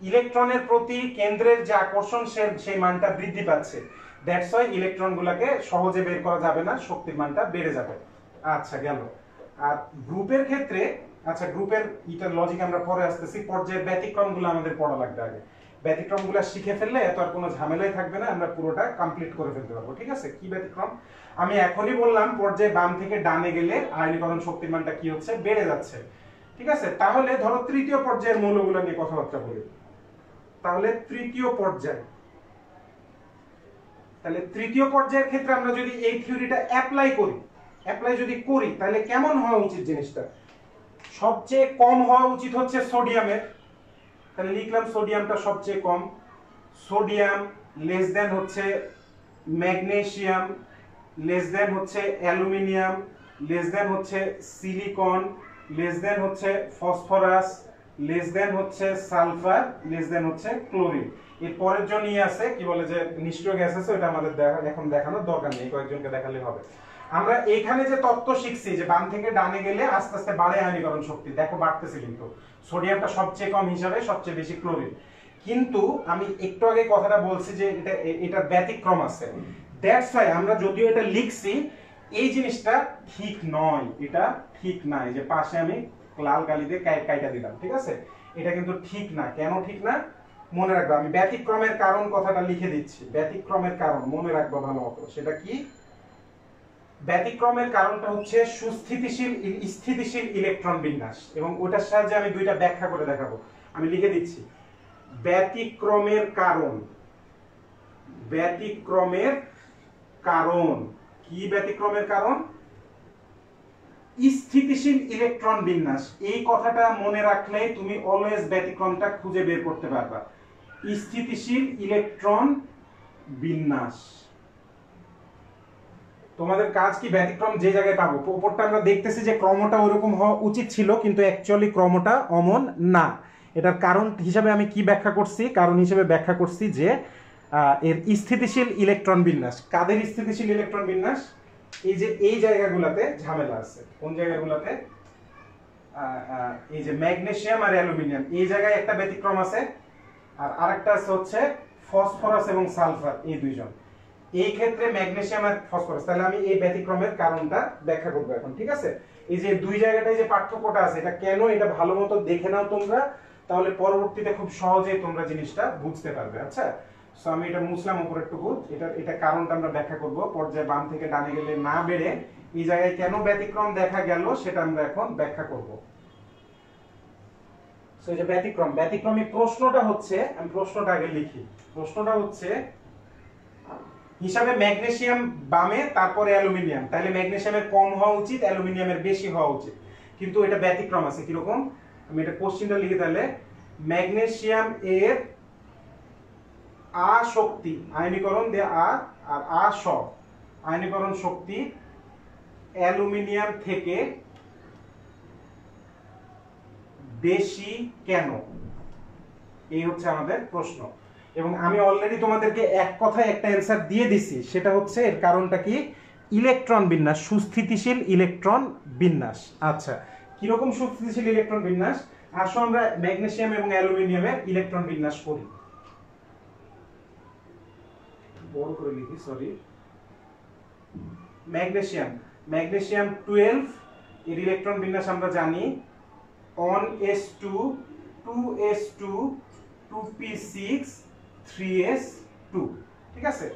ইলেকট্রনের প্রতি কেন্দ্রের যে আকর্ষণ সেই মানটা বৃদ্ধি পাচ্ছে। দ্যাটস ওয়াই ইলেকট্রনগুলোকে সহজে বের করা যাবে না, শক্তির মানটা বেড়ে যাবে। আচ্ছা, গেল। আর গ্রুপের ক্ষেত্রে, আচ্ছা গ্রুপের ইটার লজিক আমরা পরে আসতেছি। পর্যায়ের ব্যতিক্রমগুলো আমাদের পড়া লাগবে আগে। ব্যতিক্রমগুলো শিখে ফেললে এত আর কোনো ঝামেলাই থাকবে না, আমরা পুরোটা কমপ্লিট করে ফেলতে পারবো। ঠিক আছে, কি ব্যতিক্রম? আমি এখনই বললাম পর্যায়ে বাম থেকে ডানে গেলে আয়নীকরণ শক্তির মানটা কি হচ্ছে? বেড়ে যাচ্ছে। ঠিক আছে, তাহলে ধরো তৃতীয় পর্যায়ের মৌলগুলো নিয়ে কথাবার্তা বলি। তাহলে তৃতীয় পর্যায়ের ক্ষেত্রে আমরা যদি এই থিওরিটা অ্যাপ্লাই করি তাহলে কেমন হওয়া উচিত জিনিসটা? সবচেয়ে কম হওয়া উচিত হচ্ছে সোডিয়ামের। তাহলে লিখলাম সোডিয়ামটা সবচেয়ে কম। সোডিয়াম লেস দেন হচ্ছে ম্যাগনেসিয়াম, লেস দেন হচ্ছে অ্যালুমিনিয়াম, লেস দেন হচ্ছে সিলিকন, লেস দেন হচ্ছে ফসফরাস, লেস দেন হচ্ছে সালফার, লেস দেন হচ্ছে ক্লোরিন। এর পরের জন আছে কি বলে যে নিষ্ক্রিয় গ্যাস আছে, ওটা আমাদের এখন দেখানোর দরকার নেই, কয়েকজনকে দেখালে হবে। আমরা এখানে যে তত্ত্ব শিখছি যে বাম থেকে ডানে গেলে আস্তে আস্তে বাড়ে আয়নীকরণ শক্তি, দেখো বাড়তেছে, কিন্তু সোডিয়ামটা সবচেয়ে কম হিসাবে সবচেয়ে বেশি ক্লোরিন। কিন্তু আমি একটু আগে কথাটা বলছি যে এটা ব্যতিক্রম আছে, দ্যাটস ওয়াই আমরা যদিও এটা লিখছি এই জিনিসটা ঠিক নয়, এটা ঠিক না। এই যে পাশে আমি লাল কালি দিয়ে কাইটা দিলাম, ঠিক আছে, এটা কিন্তু ঠিক না। কেন ঠিক না মনে রাখবো, আমি ব্যতিক্রমের কারণ কথাটা লিখে দিচ্ছি। ব্যতিক্রমের কারণ মনে রাখবো ভালো মতো, সেটা কি? ব্যতিক্রমের কারণটা হচ্ছে সুস্থিতিশীল স্থিতিশীল ইলেকট্রন বিন্যাস, এবং ওটার সাহায্যে আমি দুইটা ব্যাখ্যা করে দেখাবো। আমি লিখে দিচ্ছি, ব্যতিক্রমের কারণ। ব্যতিক্রমের কারণ কি? ব্যতিক্রমের কারণ স্থিতিশীল ইলেকট্রন বিন্যাস। এই কথাটা মনে রাখলে তুমি অলওয়েজ ব্যতিক্রমটা খুঁজে বের করতে পারবা। স্থিতিশীল ইলেকট্রন বিন্যাস। তোমাদের কাজ কি? ব্যতিক্রম যে জায়গায় পাবো, উপরটা আমরা দেখতেছি যে ক্রমটা ওরকম হওয়া উচিত ছিল, কিন্তু অ্যাকচুয়ালি ক্রমটা অমন না। এটার কারণ হিসাবে আমি কি ব্যাখ্যা করছি? কারণ হিসেবে ব্যাখ্যা করছি যে এর স্থিতিশীল ইলেকট্রন বিন্যাস। কাদের স্থিতিশীল ইলেকট্রন বিন্যাস? এই যে এই জায়গাগুলোতে ঝামেলা আছে। কোন জায়গাগুলোতে? এই যে ম্যাগনেসিয়াম আর অ্যালুমিনিয়াম, এই জায়গায় একটা ব্যতিক্রম আছে, আর আরেকটা আছে হচ্ছে ফসফরাস এবং সালফার, এই দুইজন। এই ক্ষেত্রে ম্যাগনেসিয়াম আর ফসফরাস। তাহলে আমি এই ব্যতিক্রমের কারণটা ব্যাখ্যা করব এখন, ঠিক আছে? এই যে দুই জায়গাটায় যে পার্থক্যটা আছে, এটা কেন, এটা ভালো মতো দেখে নাও তোমরা, তাহলে পরবর্তীতে খুব সহজেই তোমরা জিনিসটা বুঝতে পারবে। আচ্ছা, সো আমি এটা মুছলাম উপরের টুকু। এটা কারণটা আমরা ব্যাখ্যা করব। পর্যায়ে বাম থেকে ডানে গেলে না বেড়ে এই জায়গায় কেন ব্যতিক্রম দেখা গেল সেটা আমরা এখন ব্যাখ্যা করব। সো এই যে ব্যতিক্রমী প্রশ্নটা হচ্ছে, আমি প্রশ্নটা আগে লিখি। প্রশ্নটা হচ্ছে হিসাবে ম্যাগনেসিয়াম বামে, তারপরে অ্যালুমিনিয়াম, তাহলে ম্যাগনেসিয়ামের কম হওয়া উচিত, অ্যালুমিনিয়ামের বেশি হওয়া উচিত, কিন্তু এটা ব্যতিক্রম আছে। কিরকম? আমি এটা কোশ্চেনটা লিখি তাহলে। ম্যাগনেসিয়াম এর শক্তি, আয়নীকরণ দিয়ে আর আয়নীকরণ শক্তি অ্যালুমিনিয়াম থেকে বেশি কেন? এই হচ্ছে আমাদের প্রশ্ন, এবং আমি অলরেডি তোমাদেরকে এক কথায় একটা অ্যান্সার দিয়ে দিছি। সেটা হচ্ছে এর কারণটা কি? ইলেকট্রন বিন্যাস, সুস্থিতিশীল ইলেকট্রন বিন্যাস। আচ্ছা, কিরকম সুস্থিতিশীল ইলেকট্রন বিন্যাস? আসো আমরা ম্যাগনেসিয়াম এবং অ্যালুমিনিয়ামের ইলেকট্রন বিন্যাস করি। বড় করে লিখি, সরি। ম্যাগনেসিয়াম 12 এর ইলেকট্রন বিন্যাস আমরা জানি 1s2 2s2 2p6 3s2, ঠিক আছে?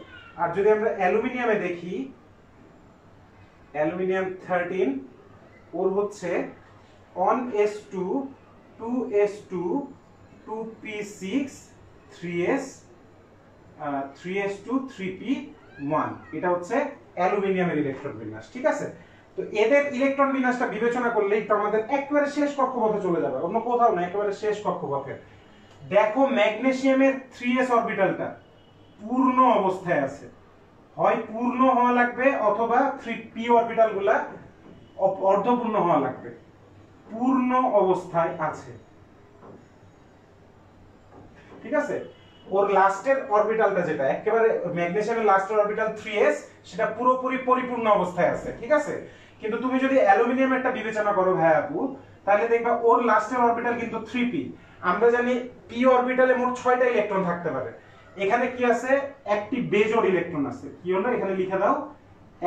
আর যদি আমরা অ্যালুমিনিয়ামে দেখি, অ্যালুমিনিয়াম 13 ওর হচ্ছে 1s2 2s2 2p6 3s2 3p1। এটা হচ্ছে অ্যালুমিনিয়ামের ইলেকট্রন বিন্যাস, ঠিক আছে? তো এদের ইলেকট্রন বিন্যাসটা বিবেচনা করলে একটু আমাদের একেবারে শেষ কক্ষপথে চলে যাবে, অন্য কোথাও না, একেবারে শেষ কক্ষপথে। দেখো ম্যাগনেসিয়ামের 3s অরবিটালটা পূর্ণ অবস্থায় আছে, হয় পূর্ণ হওয়া লাগবে অথবা 3p অরবিটালগুলা অর্ধপূর্ণ হওয়া লাগবে। পূর্ণ অবস্থায় আছে, ঠিক আছে? ওর লাস্টের অরবিটালটা যেটা একেবারে ম্যাগনেসিয়ামের লাস্টের অরবিটাল 3s, সেটা পুরোপুরি পরিপূর্ণ অবস্থায় আছে, ঠিক আছে? কিন্তু তুমি যদি অ্যালুমিনিয়ামেরটা বিবেচনা করো ভাই আপু, তাহলে দেখবা ওর লাস্টের অরবিটাল কিন্তু 3p। আমরা জানি p অরবিটালে মোট 6টা ইলেকট্রন থাকতে পারে। এখানে কি আছে? একটি বেজোড় ইলেকট্রন আছে। কি হলো? এখানে লিখে দাও,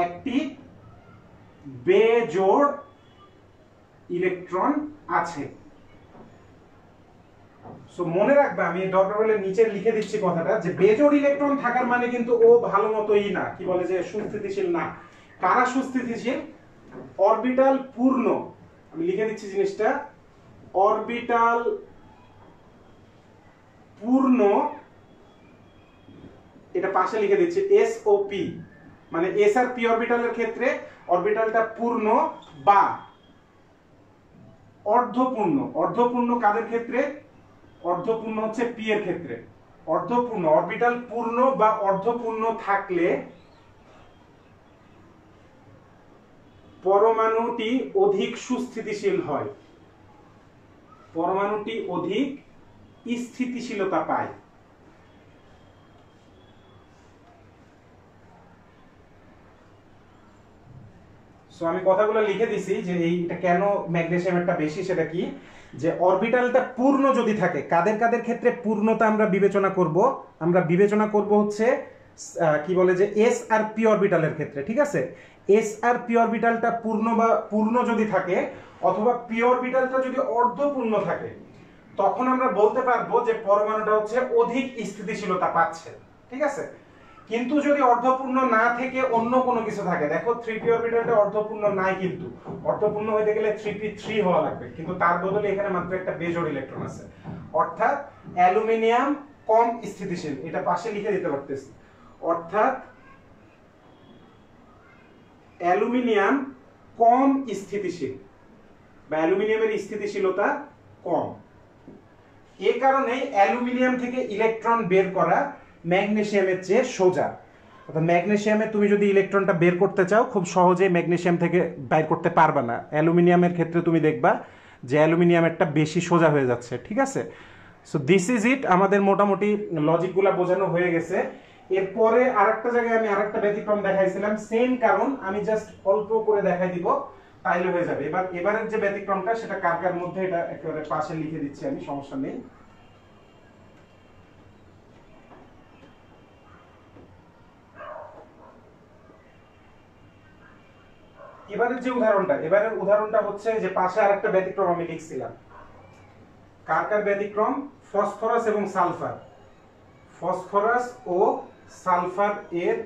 একটি বেজোড় ইলেকট্রন আছে। সো মনে রাখবে, আমি দরকার হলে নিচে লিখে দিচ্ছি কথাটা, যে বেজোড় ইলেকট্রন থাকার মানে কিন্তু ও ভালো মতোই না, কি বলে, যে সুস্থিতিশীল না। কারা সুস্থিতিশীল? অরবিটাল পূর্ণ, আমি লিখে দিচ্ছি জিনিসটা, অরবিটাল পূর্ণ, এটা পাশে লিখে দিচ্ছি SOP, মানে S আর P অরবিটালের ক্ষেত্রে অরবিটালটা পূর্ণ বা অর্ধপূর্ণ। অর্ধপূর্ণ কাদের ক্ষেত্রে? অর্ধপূর্ণ হচ্ছে P এর ক্ষেত্রে। অর্ধপূর্ণ অরবিটাল পূর্ণ বা অর্ধপূর্ণ থাকলে পরমাণুটি অধিক সুস্থিতিশীল হয়, পরমাণুটি অধিক স্থিতিশীলতা পায়। সো আমি কথাগুলো লিখে দিছি যে এইটা কেন ম্যাগনেসিয়ামেরটা বেশি, সেটা কি, যে অরবিটালটা পূর্ণ যদি থাকে, কাদের কাদের ক্ষেত্রে পূর্ণতা আমরা বিবেচনা করব, আমরা বিবেচনা করব হচ্ছে কি বলে যে এস আর পি অরবিটালের ক্ষেত্রে, ঠিক আছে। এস আর পি অরবিটালটা পূর্ণ বা পূর্ণ যদি থাকে, অথবা পি অরবিটালটা যদি অর্ধপূর্ণ থাকে, তখন আমরা বলতে পারবো যে পরমাণুটা হচ্ছে অধিক স্থিতিশীলতা পাচ্ছে, ঠিক আছে। কিন্তু যদি অর্ধপূর্ণ না থেকে অন্য কোনো কিছু থাকে, দেখো 3p অরবিটালটা অর্ধপূর্ণ নাই, কিন্তু অর্ধপূর্ণ হইতে গেলে 3p3 হওয়া লাগবে, কিন্তু তার বদলে এখানে মাত্র একটা বেজোড় ইলেকট্রন আছে, অর্থাৎ অ্যালুমিনিয়াম কম স্থিতিশীল। এটা পাশে লিখে দিতে পারতেছি, অর্থাৎ অ্যালুমিনিয়াম কম স্থিতিশীল বা অ্যালুমিনিয়ামের স্থিতিশীলতা কম। এই কারণে অ্যালুমিনিয়াম থেকে ইলেকট্রন বের করা ম্যাগনেসিয়ামের চেয়ে সোজা। অর্থাৎ ম্যাগনেসিয়ামে তুমি যদি ইলেকট্রনটা বের করতে চাও, খুব সহজেই ম্যাগনেসিয়াম থেকে বের করতে পারবে না। অ্যালুমিনিয়ামের ক্ষেত্রে তুমি দেখবা যে অ্যালুমিনিয়ামেরটা বেশি সোজা হয়ে যাচ্ছে, ঠিক আছে। সো দিস ইজ ইট, আমাদের মোটামুটি লজিকগুলো বোঝানো হয়ে গেছে। এরপরে আরেকটা জায়গায় আমি আরেকটা ব্যতিক্রম দেখাইছিলাম, সেম কারণ, আমি জাস্ট অল্প করে দেখাই দিব, তাইলে হয়ে যাবে। এবারের যে ব্যতিক্রমটা সেটা কার কার মধ্যে, এটা একেবারে পাশে লিখে দিচ্ছি আমি, সমস্যা নেই। এবারের যে উদাহরণটা, এবারের উদাহরণটা হচ্ছে যে পাশে আরেকটা ব্যতিক্রম আমি লিখছিলাম। কার কার ব্যতিক্রম? ফসফরাস এবং সালফার। ফসফরাস ও সালফার এর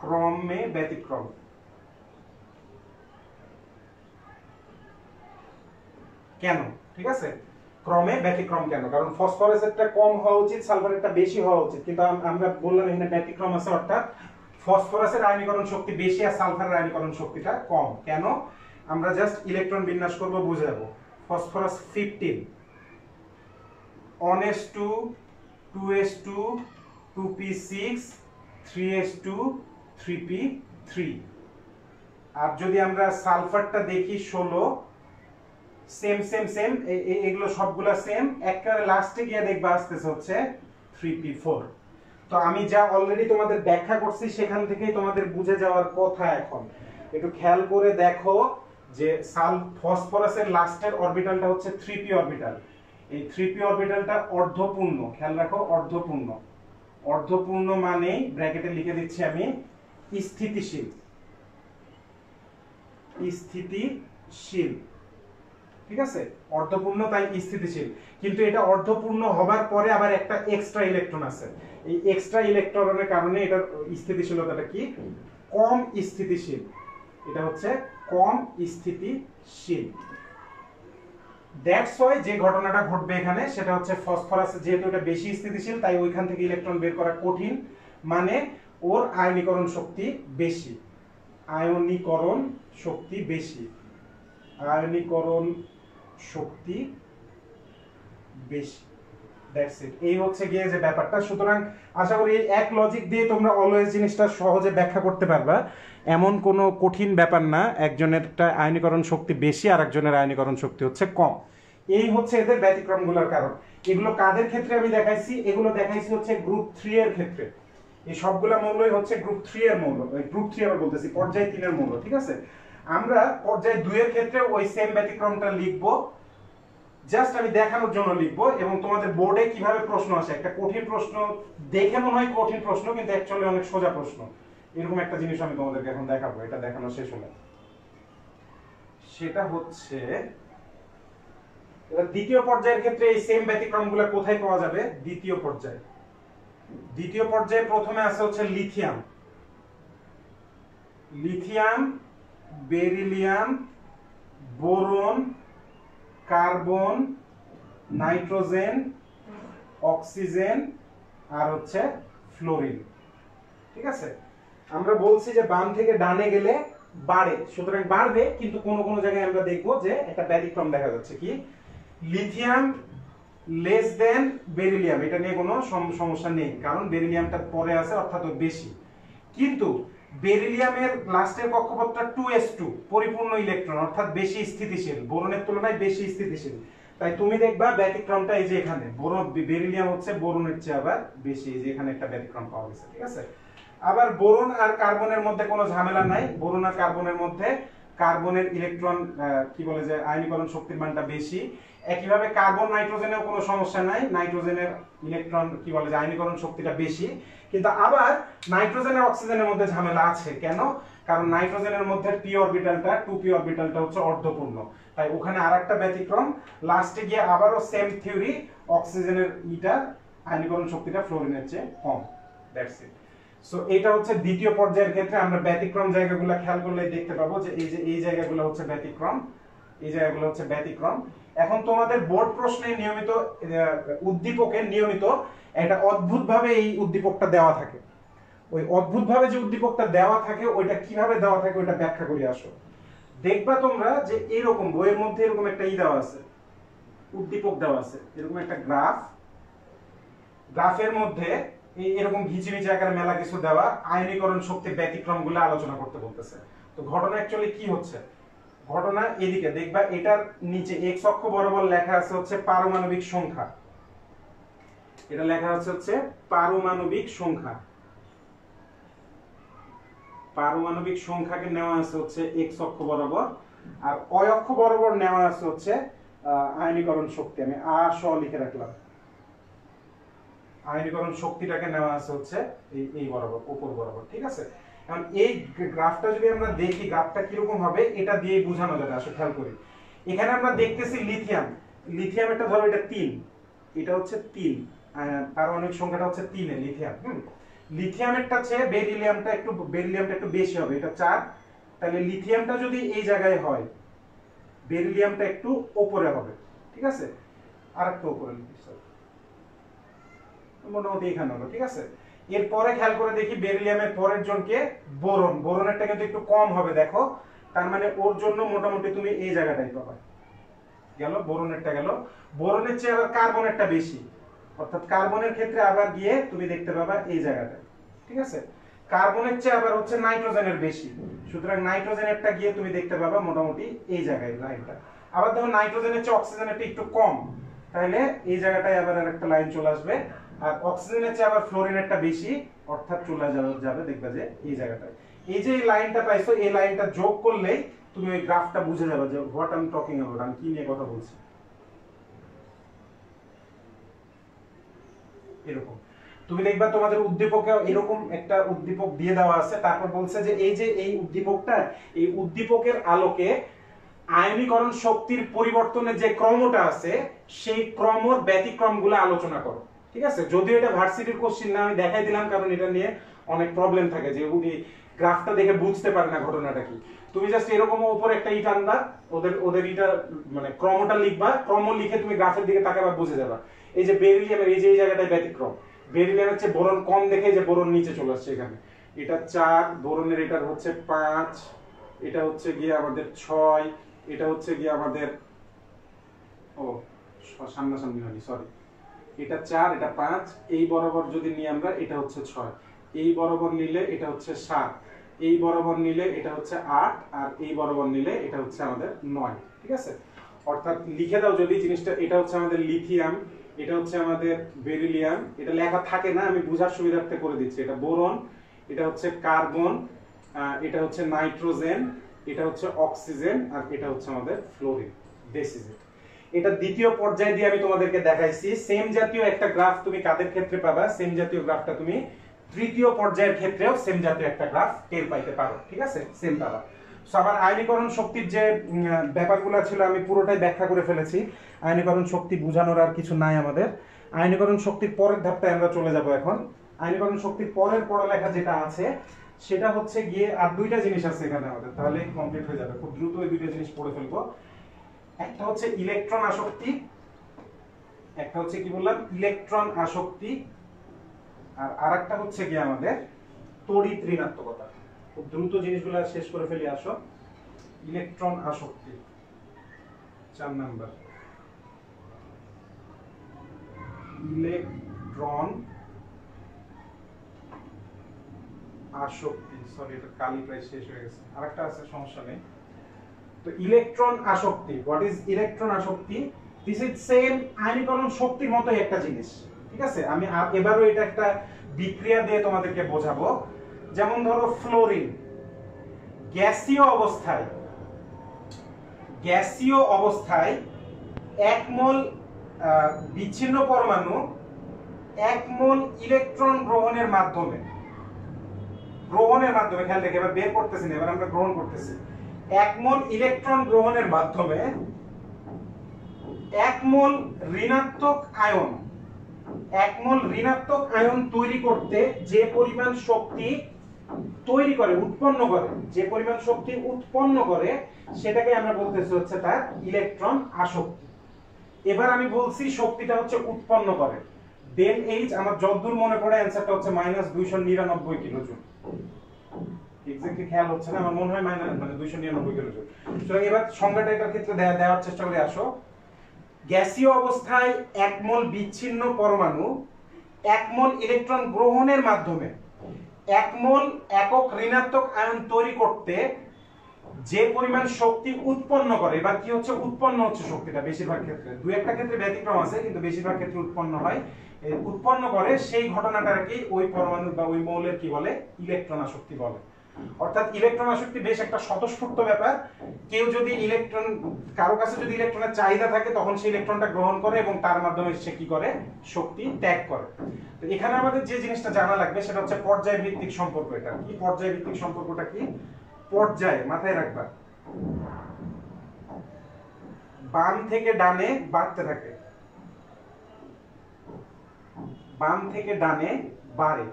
ক্রমে ব্যতিক্রম। কেন? ঠিক আছে, ক্রমে ব্যতিক্রম কেন? কারণ ফসফরাসেরটা কম হওয়া উচিত, সালফারেরটা বেশি হওয়া উচিত, কিন্তু আমরা বললাম এখানে ব্যতিক্রম আছে, অর্থাৎ ফসফরাসের আয়নীকরণ শক্তি বেশি আর সালফারের আয়নীকরণ শক্তিটা কম। কেন? আমরা জাস্ট ইলেকট্রন বিন্যাস করব, বুঝে যাব। Phosphorus 15 1s2 2s2 2p6 3s2 3p3। আর যদি আমরা সালফারটা দেখি 16, সেম সেম সেম, এগুলো সবগুলা সেম, একেবারে লাস্টে গিয়ে দেখবা আসতেছে হচ্ছে 3p4। তো আমি যা অলরেডি তোমাদের ব্যাখ্যা করছি সেখান থেকেই তোমাদের বুঝে যাওয়ার কথা। এখন একটু খেয়াল করে দেখো যে ফসফরাসের লাস্টের অরবিটালটা হচ্ছে 3p অরবিটাল। এই 3p অরবিটালটা অর্ধপূর্ণ, খেয়াল রাখো, অর্ধপূর্ণ। অর্ধপূর্ণ মানে ব্র্যাকেটে লিখে দিচ্ছি আমি স্থিতিশীল। স্থিতিশীল, ঠিক আছে, অর্ধপূর্ণ তাই স্থিতিশীল। কিন্তু এটা অর্ধপূর্ণ হবার পরে আবার একটা এক্সট্রা ইলেকট্রন আছে, এই এক্সট্রা ইলেকট্রনের কারণে এটার স্থিতিশীলতাটা কি? কম স্থিতিশীল। এটা হচ্ছে কম স্থিতিশীল। দ্যাটস ওয়াই যে ঘটনাটা ঘটবে এখানে সেটা হচ্ছে ফসফরাস যেহেতু এটা বেশি স্থিতিশীল, তাই ওইখান থেকে ইলেকট্রন বের করা কঠিন, মানে ওর আয়নীকরণ শক্তি বেশি। আয়নীকরণ শক্তি বেশি, আয়নীকরণ শক্তি বেশি। দ্যাটস ইট, এই হচ্ছে গিয়ে যে ব্যাপারটা। সুতরাং আশা করি এক লজিক দিয়ে তোমরা অলওয়েজ জিনিসটা সহজে ব্যাখ্যা করতে পারবা। এমন কোনো কঠিন ব্যাপার না, একজনেরটা আয়নীকরণ শক্তি বেশি আর একজনের আয়নীকরণ শক্তি হচ্ছে কম। এই হচ্ছে এদের ব্যতিক্রমগুলোর কারণ। এগুলো কাদের ক্ষেত্রে আমি দেখাইছি? এগুলো দেখাইছি হচ্ছে গ্রুপ 3 এর ক্ষেত্রে। এই সবগুলা মৌলই হচ্ছে গ্রুপ 3 এর মৌল, গ্রুপ 3 আবার বলতেছি পর্যায় 3 এর মৌল, ঠিক আছে। আমরা পর্যায় 2 এর ক্ষেত্রে ওই সেম ব্যতিক্রমটা লিখবো, জাস্ট আমি দেখানোর জন্য লিখবো। এবং তোমাদের বোর্ডে কিভাবে প্রশ্ন আসে, একটা কঠিন প্রশ্ন দেখে মনে হয় কঠিন প্রশ্ন, কিন্তু অ্যাকচুয়ালি অনেক সোজা প্রশ্ন, এরকম একটা জিনিস আমি তোমাদেরকে এখন দেখাবো। এটা দেখানো শেষ হলো, সেটা হচ্ছে এবার দ্বিতীয় পর্যায়ের ক্ষেত্রে এই সেম ব্যতিক্রমগুলো কোথায় পাওয়া যাবে? দ্বিতীয় পর্যায়ে। দ্বিতীয় পর্যায়ে প্রথমে আছে হচ্ছে lithium, lithium, beryllium, boron, carbon, nitrogen, oxygen আর হচ্ছে ফ্লোরিন, ঠিক আছে। আমরা বলছি যে বাম থেকে ডানে গেলে বাড়ে, সুতরাং বাড়বে, কিন্তু কোন কোন জায়গায় আমরা দেখবো যে একটা ব্যতিক্রম দেখা যাচ্ছে। কি? লিথিয়াম লেস দেন বেরিলিয়াম, এটা নিয়ে কোনো সমস্যা নেই, কারণ বেরিলিয়ামটা পরে আছে অর্থাৎ বেশি। কিন্তু বেরিলিয়ামের লাস্টের কক্ষপথটা 2s2, পরিপূর্ণ ইলেকট্রন অর্থাৎ বেশি স্থিতিশীল, বোরনের তুলনায় বেশি স্থিতিশীল। তাই তুমি দেখবা ব্যতিক্রমটা এই যে এখানে বেরিলিয়াম হচ্ছে বোরনের চেয়ে আবার বেশি, এই যে এখানে একটা ব্যতিক্রম পাওয়া গেছে, ঠিক আছে। আবার বোরন আর কার্বনের মধ্যে কোনো ঝামেলা নাই, বোরন আর কার্বনের মধ্যে কার্বনের ইলেকট্রন কি বলে যে আয়নীকরণ শক্তির মানটা বেশি। একইভাবে কার্বন নাইট্রোজেনেও কোনো সমস্যা নাই, নাইট্রোজেনের ইলেকট্রন কি বলে যে আয়নীকরণ শক্তিটা বেশি। কিন্তু আবার নাইট্রোজেন আর অক্সিজেনের মধ্যে ঝামেলা আছে। কেন? কারণ নাইট্রোজেনের মধ্যে পি অরবিটালটা 2p অরবিটালটা হচ্ছে অর্ধপূর্ণ, তাই ওখানে আরেকটা ব্যতিক্রম। লাস্টে গিয়ে আবারও সেম থিওরি, অক্সিজেনের ইটা আয়নীকরণ শক্তিটা ফ্লোরিনের চেয়ে কম। That's it. সো এটা হচ্ছে দ্বিতীয় পর্যায়ের ক্ষেত্রে আমরা ব্যতিক্রম জায়গাগুলো খেয়াল করলে দেখতে পাবো যে এই জায়গাগুলো হচ্ছে ব্যতিক্রম, এই জায়গাগুলো হচ্ছে ব্যতিক্রম। এখন তোমাদের বোর্ড প্রশ্নে নিয়মিত উদ্দীপকে নিয়মিত একটা অদ্ভুতভাবে এই উদ্দীপকটা দেওয়া থাকে। ওই অদ্ভুতভাবে যে উদ্দীপকটা দেওয়া থাকে ওইটা কিভাবে দেওয়া থাকে ওইটা ব্যাখ্যা করে আসো। দেখবা তোমরা যে এরকম বইয়ের মধ্যে এরকম একটা দেওয়া আছে, উদ্দীপক দেওয়া আছে, এরকম একটা গ্রাফ, গ্রাফের মধ্যে এরকম ঘিচিমিচি আকারে মেলা কিছু দেওয়া, আয়নীকরণ শক্তির ব্যতিক্রমগুলো আলোচনা করতে বলতেছে। তো ঘটনা অ্যাকচুয়ালি কি হচ্ছে? ঘটনা এদিকে দেখবা, এটার নিচে এক্স অক্ষ বরাবর লেখা আছে হচ্ছে পারমাণবিক সংখ্যা, এটা লেখা হচ্ছে পারমাণবিক সংখ্যা। পারমাণবিক সংখ্যাকে নেওয়া আছে হচ্ছে এক্স অক্ষ বরাবর, আর অয় অক্ষ বরাবর নেওয়া আছে হচ্ছে আয়নীকরণ শক্তি। আমি স লিখে রাখলাম, আয়নীকরণ শক্তিটাকে নেওয়া আছে হচ্ছে এই বরাবর, উপর বরাবর। ঠিক আছে, এখন এই গ্রাফটা যদি আমরা দেখি গ্রাফটা কিরকম হবে এটা দিয়ে বোঝানো যাবে। আসলে খেয়াল করি, এখানে আমরা দেখতেছি লিথিয়াম, লিথিয়াম এটা ধরো এটা 3, এটা হচ্ছে 3, পারমাণবিক সংখ্যাটা হচ্ছে 3 এ লিথিয়াম। লিথিয়ামেরটা চেয়ে বেরিলিয়ামটা একটু বেশি হবে, এটা 4। তাহলে লিথিয়ামটা যদি এই জায়গায় হয়, বেরিলিয়ামটা একটু উপরে হবে। ঠিক আছে, আরেকটু উপরে মোটামুটি এখানে হলো। ঠিক আছে, এরপরে খেয়াল করে দেখি বেরিলিয়ামের পরের জনকে বোরন, বোরনেরটা কিন্তু একটু কম হবে দেখো, তার মানে ওর জন্য মোটামুটি তুমি এই জায়গাটাই পাবা। গেল বোরনেরটা গেল, বোরনের চেয়ে আবার কার্বনেরটা বেশি, অর্থাৎ কার্বনের ক্ষেত্রে আবার গিয়ে তুমি দেখতে পাবা এই জায়গাটা। ঠিক আছে, কার্বনের চেয়ে আবার হচ্ছে নাইট্রোজেনের বেশি, সুতরাং নাইট্রোজেনেরটা গিয়ে তুমি দেখতে পাবা মোটামুটি এই জায়গায় লাইনটা। আবার দেখো নাইট্রোজেনের চেয়ে অক্সিজেনেরটা একটু কম, তাহলে এই জায়গাটায় আবার আরেকটা লাইন চলে আসবে। আর অক্সিজেনের চেয়ে আবার ফ্লোরিনেরটা বেশি, অর্থাৎ চলে যাবে দেখবা যে এই জায়গাটায়। এই যে লাইনটা পাইছো, এই লাইনটা যোগ করলেই তুমি ওই গ্রাফটা বুঝে যাবে যে what I am talking about, আমি কি নিয়ে কথা বলছি। এরকম তুমি দেখবা তোমাদের উদ্দীপকে এরকম একটা উদ্দীপক দিয়ে দেওয়া আছে, তারপর বলছে যে এই উদ্দীপকটা, এই উদ্দীপকের আলোকে আয়নীকরণ শক্তির পরিবর্তনের যে ক্রমটা আছে সেই ক্রমর ব্যতিক্রমগুলো আলোচনা করো। ঠিক আছে, যদিও এটা ভার্সিটির কোশ্চেন না, আমি দেখাই দিলাম কারণ এটা নিয়ে অনেক প্রবলেম থাকে যে উনি গ্রাফটা দেখে বুঝতে পারে না ঘটনাটা কি। তুমি জাস্ট এরকম উপরে একটা ইট আনবা, ওদের ইটা মানে ক্রমটা লিখবা, ক্রম লিখে তুমি গ্রাফের দিকে তাকাবা, বুঝে যাবা। এই যে বেরিলিয়ামের এই জায়গাটায় ব্যতিক্রম, বেরিলিয়ামের চেয়ে বোরন কম দেখে যে বোরন নিচে চলে আসছে এখানে, এটা 4, বোরনের এটার হচ্ছে 5, এটা হচ্ছে গিয়ে আমাদের 6, এটা হচ্ছে গিয়ে আমাদের সামনাসামনি হয়নি, সরি, এটা 4, এটা 5, এই বরাবর যদি নিয়ে আমরা এটা হচ্ছে 6, এই বরাবর নিলে এটা হচ্ছে 7, এই বরাবর নিলে এটা হচ্ছে 8, আর এই বরাবর নিলে এটা হচ্ছে আমাদের 9। ঠিক আছে, অর্থাৎ লিখে দাও যদি জিনিসটা, এটা হচ্ছে আমাদের লিথিয়াম, এটা হচ্ছে আমাদের বেরিলিয়াম, এটা লেখা থাকে না, আমি বুঝার সুবিধার্থে করে দিচ্ছি। এটা বোরন, এটা হচ্ছে কার্বন, এটা হচ্ছে নাইট্রোজেন, এটা হচ্ছে অক্সিজেন, আর এটা হচ্ছে আমাদের ফ্লোরিন। This is it. এটা দ্বিতীয় পর্যায়ে দিয়ে আমি তোমাদেরকে দেখাইছি। সেম জাতীয় একটা গ্রাফ তুমি কাদের ক্ষেত্রে পাবা, সেম জাতীয় গ্রাফটা তুমি তৃতীয় পর্যায়ের ক্ষেত্রেও সেম জাতীয় একটা গ্রাফ টের পাইতে পারো। ঠিক আছে, সেম পাবা। সো আবার আয়নীকরণ শক্তির যে ব্যাপারগুলো ছিল আমি পুরোটাই ব্যাখ্যা করে ফেলেছি। আয়নীকরণ শক্তি বোঝানোর আর কিছু নাই আমাদের। আয়নীকরণ শক্তির পরের ধাপটায় আমরা চলে যাব এখন। আয়নীকরণ শক্তির পরের পড়ালেখা যেটা আছে সেটা হচ্ছে গিয়ে আর দুইটা জিনিস আছে এখানে আমাদের, তাহলে কমপ্লিট হয়ে যাবে। খুব দ্রুত এই দুইটা জিনিস পড়ে ফেলবো। একটা হচ্ছে ইলেকট্রন আসক্তি, একটা হচ্ছে কি বললাম ইলেকট্রন আসক্তি, আর আরেকটা হচ্ছে কি আমাদের তড়িৎ ঋণাত্মকতা। খুব দ্রুত জিনিসগুলো শেষ করে ফেলি আসো। ইলেকট্রন আসক্তি 4 নাম্বার, ইলেকট্রন আসক্তি, সরি এটা কালি প্রায় শেষ হয়ে গেছে, আরেকটা আছে সমস্যা নেই। তো ইলেকট্রন আসক্তি, হোয়াট ইজ ইলেকট্রন আসক্তি? দিস ইজ সেম আয়নীকরণ শক্তির মতোই একটা জিনিস। ঠিক আছে, আমি এবারও এটা একটা বিক্রিয়া দিয়ে তোমাদেরকে বোঝাবো। যেমন ধরো ফ্লোরিন গ্যাসীয় অবস্থায় 1 মোল বিচ্ছিন্ন পরমাণু 1 মোল ইলেকট্রন গ্রহণের মাধ্যমে খেয়াল রেখে, এবার বের করতেছি না, এবার আমরা গ্রহণ করতেছি। 1 মোল ইলেকট্রন গ্রহণের মাধ্যমে 1 মোল ঋণাত্মক আয়ন তৈরি করতে যে পরিমাণ শক্তি উৎপন্ন করে সেটাকে আমরা বলতেছি হচ্ছে তার ইলেকট্রন আসক্তি। এবার আমি বলছি শক্তিটা হচ্ছে উৎপন্ন করে, ডেল এইচ আমার যতদূর মনে পড়ে অ্যানসারটা হচ্ছে -299 কিলোজুল। এক্স্যাক্টলি খেয়াল হচ্ছে না, আমার মনে হয় -299 কিলোজুল। তো এবার সংজ্ঞাটা এটার ক্ষেত্রে দেওয়ার চেষ্টা করে আসো। গ্যাসীয় অবস্থায় 1 মোল বিচ্ছিন্ন পরমাণু 1 মোল ইলেকট্রন গ্রহণের মাধ্যমে 1 মোল একক ঋণাত্মক আয়ন তৈরি করতে যে পরিমাণ শক্তি উৎপন্ন করে, এবার কি হচ্ছে উৎপন্ন হচ্ছে শক্তিটা, বেশিরভাগ ক্ষেত্রে, দুই একটা ক্ষেত্রে ব্যতিক্রম আছে কিন্তু বেশিরভাগ ক্ষেত্রে উৎপন্ন হয়, উৎপন্ন করে সেই ঘটনাটাকে ওই পরমাণু বা ওই মৌলের কি বলে, ইলেকট্রন আসক্তি বলে। অর্থাৎ ইলেকট্রন আসক্তি বেশ একটা স্বতঃস্ফূর্ত ব্যাপার। কেউ যদি কারো কাছে যদি ইলেকট্রনের চাহিদা থাকে তখন সেই ইলেকট্রনটা গ্রহণ করে এবং তার মাধ্যমে সে কি করে, শক্তি ত্যাগ করে। তো এখানে আমাদের যে জিনিসটা জানা লাগবে সেটা হচ্ছে পর্যায় ভিত্তিক সম্পর্ক। এটা কি পর্যায় ভিত্তিক সম্পর্কটা কি? পর্যায় মাথায় রাখবা, বাম থেকে ডানে বাড়তে থাকে, বাম থেকে ডানে বাড়ে,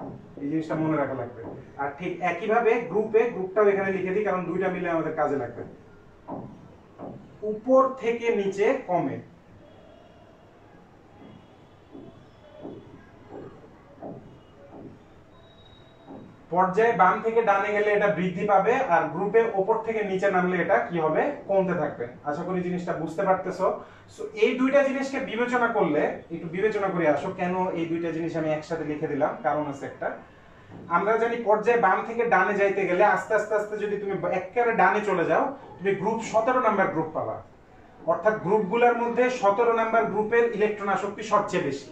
এই জিনিসটা মনে রাখা লাগবে। আর ঠিক একইভাবে গ্রুপটাও এখানে লিখে দিই কারণ দুইটা মিলে আমাদের কাজে লাগবে। উপর থেকে নিচে কমে, পর্যায়ে বাম থেকে ডানে গেলে এটা বৃদ্ধি পাবে আর গ্রুপে উপর থেকে নিচে নামলে এটা কি হবে, কমতে থাকবে। আশা করি জিনিসটা বুঝতে পারতেছো। সো এই দুইটা জিনিসকে বিবেচনা করলে, একটু বিবেচনা করে আসো কেন এই দুইটা জিনিস আমি একসাথে লিখে দিলাম, কারণ আছে একটা। আমরা জানি পর্যায়ে বাম থেকে ডানে যাইতে গেলে আস্তে আস্তে আস্তে যদি তুমি একেবারে ডানে চলে যাও তুমি গ্রুপ 17 নাম্বার গ্রুপ পাবা। অর্থাৎ গ্রুপগুলোর মধ্যে 17 নাম্বার গ্রুপের ইলেকট্রন আসক্তি সবচেয়ে বেশি।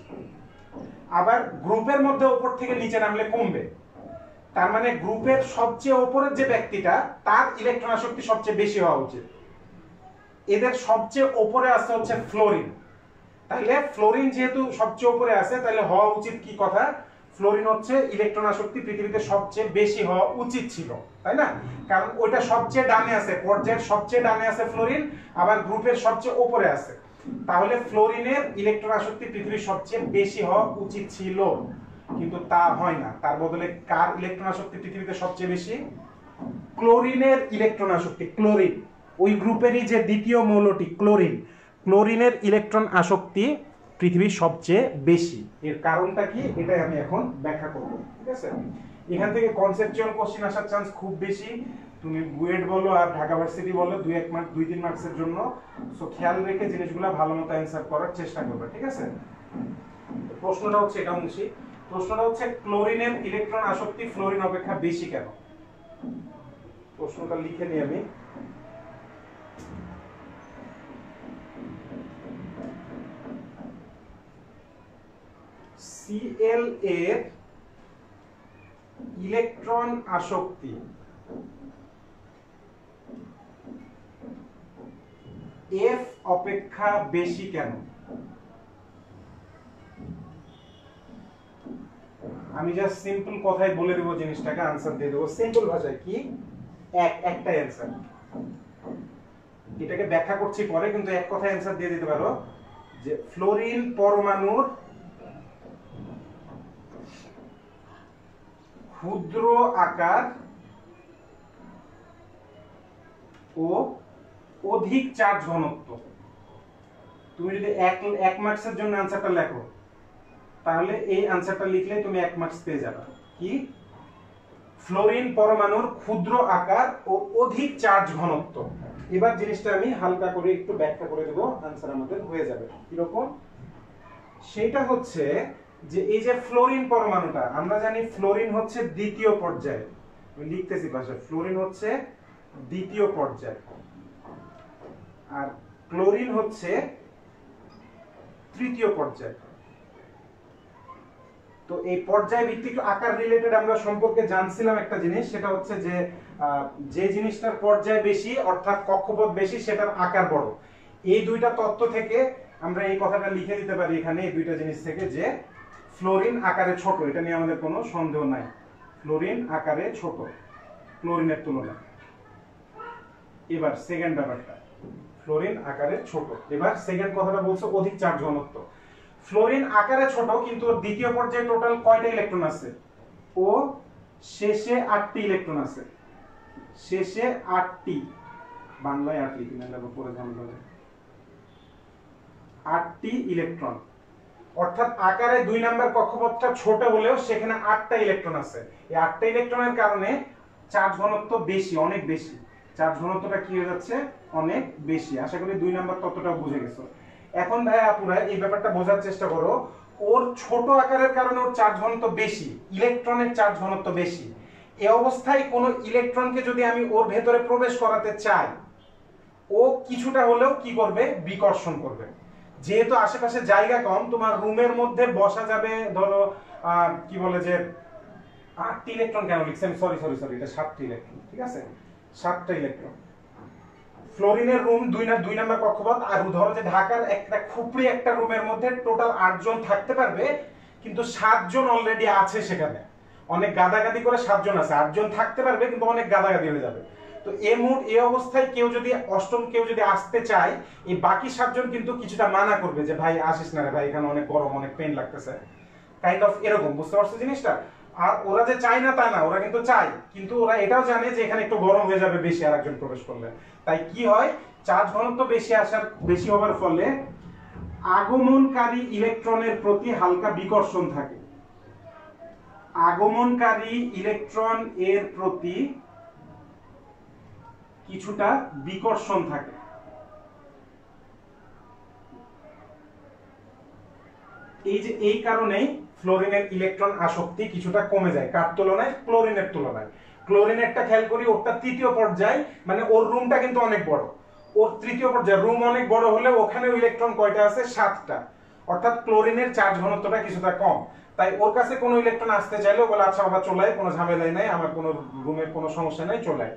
আবার গ্রুপের মধ্যে উপর থেকে নিচে নামলে কমবে। তার মানে গ্রুপের সবচেয়ে উপরের যে ব্যক্তিটা তার ইলেকট্রন আসক্তি সবচেয়ে বেশি হওয়া উচিত। এদের সবচেয়ে উপরে আছে হচ্ছে ফ্লোরিন। তাহলে ফ্লোরিন যেহেতু সবচেয়ে উপরে আছে তাহলে হওয়া উচিত কি কথা, ফ্লোরিন হচ্ছে ইলেকট্রন আসক্তি পৃথিবীতে সবচেয়ে বেশি হওয়া উচিত ছিল, তাই না? কারণ ওইটা সবচেয়ে ডানে আছে, পর্যায়ের সবচেয়ে ডানে আছে ফ্লোরিন, আবার গ্রুপের সবচেয়ে উপরে আছে। তাহলে ফ্লোরিনের ইলেকট্রন আসক্তি পৃথিবীর সবচেয়ে বেশি হওয়া উচিত ছিল, কিন্তু তা হয় না। তার বদলে কার ইলেকট্রন আসক্তি পৃথিবীতে সবচেয়ে বেশি? ক্লোরিনের ইলেকট্রন আসক্তি। ক্লোরিন ওই গ্রুপেরই যে দ্বিতীয় মৌলটি ক্লোরিনের ইলেকট্রন আসক্তি পৃথিবীর সবচেয়ে বেশি। এর কারণটা কি এটাই আমি এখন ব্যাখ্যা করব, ঠিক আছে? এখান থেকে কনসেপচুয়াল কোশ্চেন আসার চান্স খুব বেশি। তুমি বুয়েট বলো আর ঢাকা ভার্সিটি বলো 2-3 মার্কসের জন্য। সো খেয়াল রেখে জিনিসগুলো ভালোমতো অ্যানসার করার চেষ্টা করবে, ঠিক আছে? প্রশ্নটা হচ্ছে এটা মুন্সি, প্রশ্নটা হচ্ছে ক্লোরিনের ইলেকট্রন আসক্তি ফ্লোরিন অপেক্ষা বেশি কেন? প্রশ্নটা লিখে নিই আমি। Cl এর ইলেকট্রন আসক্তি F অপেক্ষা বেশি কেন? আমি জাস্ট সিম্পল কথাই বলে দেব, জিনিসটাকে আনসার দিয়ে দেবো সিম্পল ভাষায়। কি একটাই অ্যানসার, এটাকে ব্যাখ্যা করছি পরে, কিন্তু এক কথায় অ্যানসার দিয়ে দিতে পারো যে ফ্লোরিন পরমাণুর ক্ষুদ্র আকার ও অধিক চার্জ ঘনত্ব। তুমি যদি এক মার্কসের জন্য অ্যানসারটা লেখো তাহলে এই অ্যানসারটা লিখলে তুমি 1 মার্কস পেয়ে যাবে। কি? ফ্লোরিন পরমাণুর ক্ষুদ্র আকার ও অধিক চার্জ ঘনত্ব। এবার জিনিসটা আমি হালকা করে একটু ব্যাখ্যা করে দেব, অ্যানসার আমাদের হয়ে যাবে। কিরকম? সেটা হচ্ছে যে এই যে ফ্লোরিন পরমাণুটা, আমরা জানি ফ্লোরিন হচ্ছে দ্বিতীয় পর্যায়ে, আমি লিখতেছি পাশে, ফ্লোরিন হচ্ছে দ্বিতীয় পর্যায় আর ক্লোরিন হচ্ছে তৃতীয় পর্যায়। তো এই পর্যায় ভিত্তিক আকার রিলেটেড আমরা সম্পর্কে জানছিলাম একটা জিনিস, সেটা হচ্ছে যে জিনিসটার পর্যায় বেশি অর্থাৎ কক্ষপথ বেশি সেটার আকার বড়। এই দুইটা তত্ত্ব থেকে আমরা এই কথাটা লিখে দিতে পারি এখানে, এই দুইটা জিনিস থেকে, যে ফ্লোরিন আকারে ছোট, এটা নিয়ে আমাদের কোনো সন্দেহ নাই। ফ্লোরিন আকারে ছোট ক্লোরিনের তুলনায়। এবার সেকেন্ড ব্যাপারটা, ফ্লোরিন আকারে ছোট। এবার সেকেন্ড কথাটা বলছে অধিক চার্জ ঘনত্ব। ফ্লোরিন আকারে ছোট কিন্তু ওর দ্বিতীয় পর্যায়ে টোটাল কয়টা ইলেকট্রন আছে? ও শেষে 8টি ইলেকট্রন আছে। শেষে 8টি, বাংলায় 8টি, পরে জানতে হবে, 8টি ইলেকট্রন। অর্থাৎ আকারে 2 নাম্বার কক্ষপথটা ছোট হলেও সেখানে 8টা ইলেকট্রন আছে। এই 8টা ইলেকট্রনের কারণে চার্জ ঘনত্ব বেশি, অনেক বেশি। চার্জ ঘনত্বটা কি হয়ে যাচ্ছে? অনেক বেশি। আশা করি 2 নাম্বার তত্ত্বটাও বুঝে গেছো। এখন ভাই আপুরা এই ব্যাপারটা বোঝার চেষ্টা করো, ওর ছোট আকারের কারণে ওর চার্জ ঘনত্ব বেশি, ইলেকট্রনের চার্জ ঘনত্ব বেশি। এই অবস্থায় কোন ইলেকট্রনকে যদি আমি ওর ভেতরে প্রবেশ করাতে চাই, ও কিছুটা হলেও কি করবে? বিকর্ষণ করবে। যেহেতু আশেপাশে জায়গা কম, তোমার রুমের মধ্যে বসা যাবে ধরো কি বলে যে 8টি ইলেকট্রন, কেন লিখছেন, সরি, এটা 7টি ইলেকট্রন, ঠিক আছে, 7টা ইলেকট্রন। ফ্লোরিনের রুম 2 নাম্বার কক্ষপথ, আর ধরো যে ঢাকার একটা খুপড়ি একটা রুমের মধ্যে টোটাল 8 জন থাকতে পারবে, কিন্তু 7 জন অলরেডি আছে সেখানে, অনেক গাদাগাদি করে 7 জন আছে। 8 জন থাকতে পারবে কিন্তু অনেক গাদাগাদি হয়ে যাবে। তো এই অবস্থায় কেউ যদি অষ্টম কেউ যদি আসতে চায়, এই বাকি 7 জন কিন্তু কিছুটা মানা করবে যে ভাই আসিস না রে ভাই, এখানে অনেক গরম, অনেক পেন লাগতেছে, কাইন্ড অফ এরকম। বুঝতে পারছো জিনিসটা? আর ওরা যে চায় না তা না, ওরা কিন্তু চায়, কিন্তু ওরা এটাও জানে যে এখানে একটু গরম হয়ে যাবে বেশি আর একজন প্রবেশ করলে। তাই কি হয়, চার্জ ঘনত্ব বেশি হওয়ার ফলে আগমনকারী ইলেকট্রনের প্রতি হালকা বিকর্ষণ থাকে। আগমনকারী ইলেকট্রন এর প্রতি কিছুটা বিকর্ষণ থাকে। এই কারণেই ফ্লোরিনের ইলেকট্রন আসক্তি কিছুটা কমে যায়। কার তুলনায়? ক্লোরিনের তুলনায়। ক্লোরিনেরটা খেয়াল করি, ওরটা তৃতীয় পর্যায়, মানে ওর রুমটা কিন্তু অনেক বড়। ওর তৃতীয় পর্যায়ে রুম অনেক বড় হলে ওখানেও ইলেকট্রন কয়টা আছে? 7টা। অর্থাৎ ক্লোরিনের চার্জ ঘনত্বটা কিছুটা কম। তাই ওর কাছে কোনো ইলেকট্রন আসতে চাইলেও বলে আচ্ছা বাবা চলে, কোনো ঝামেলাই নাই, আমার কোনো রুমের কোনো সমস্যা নাই, চলে।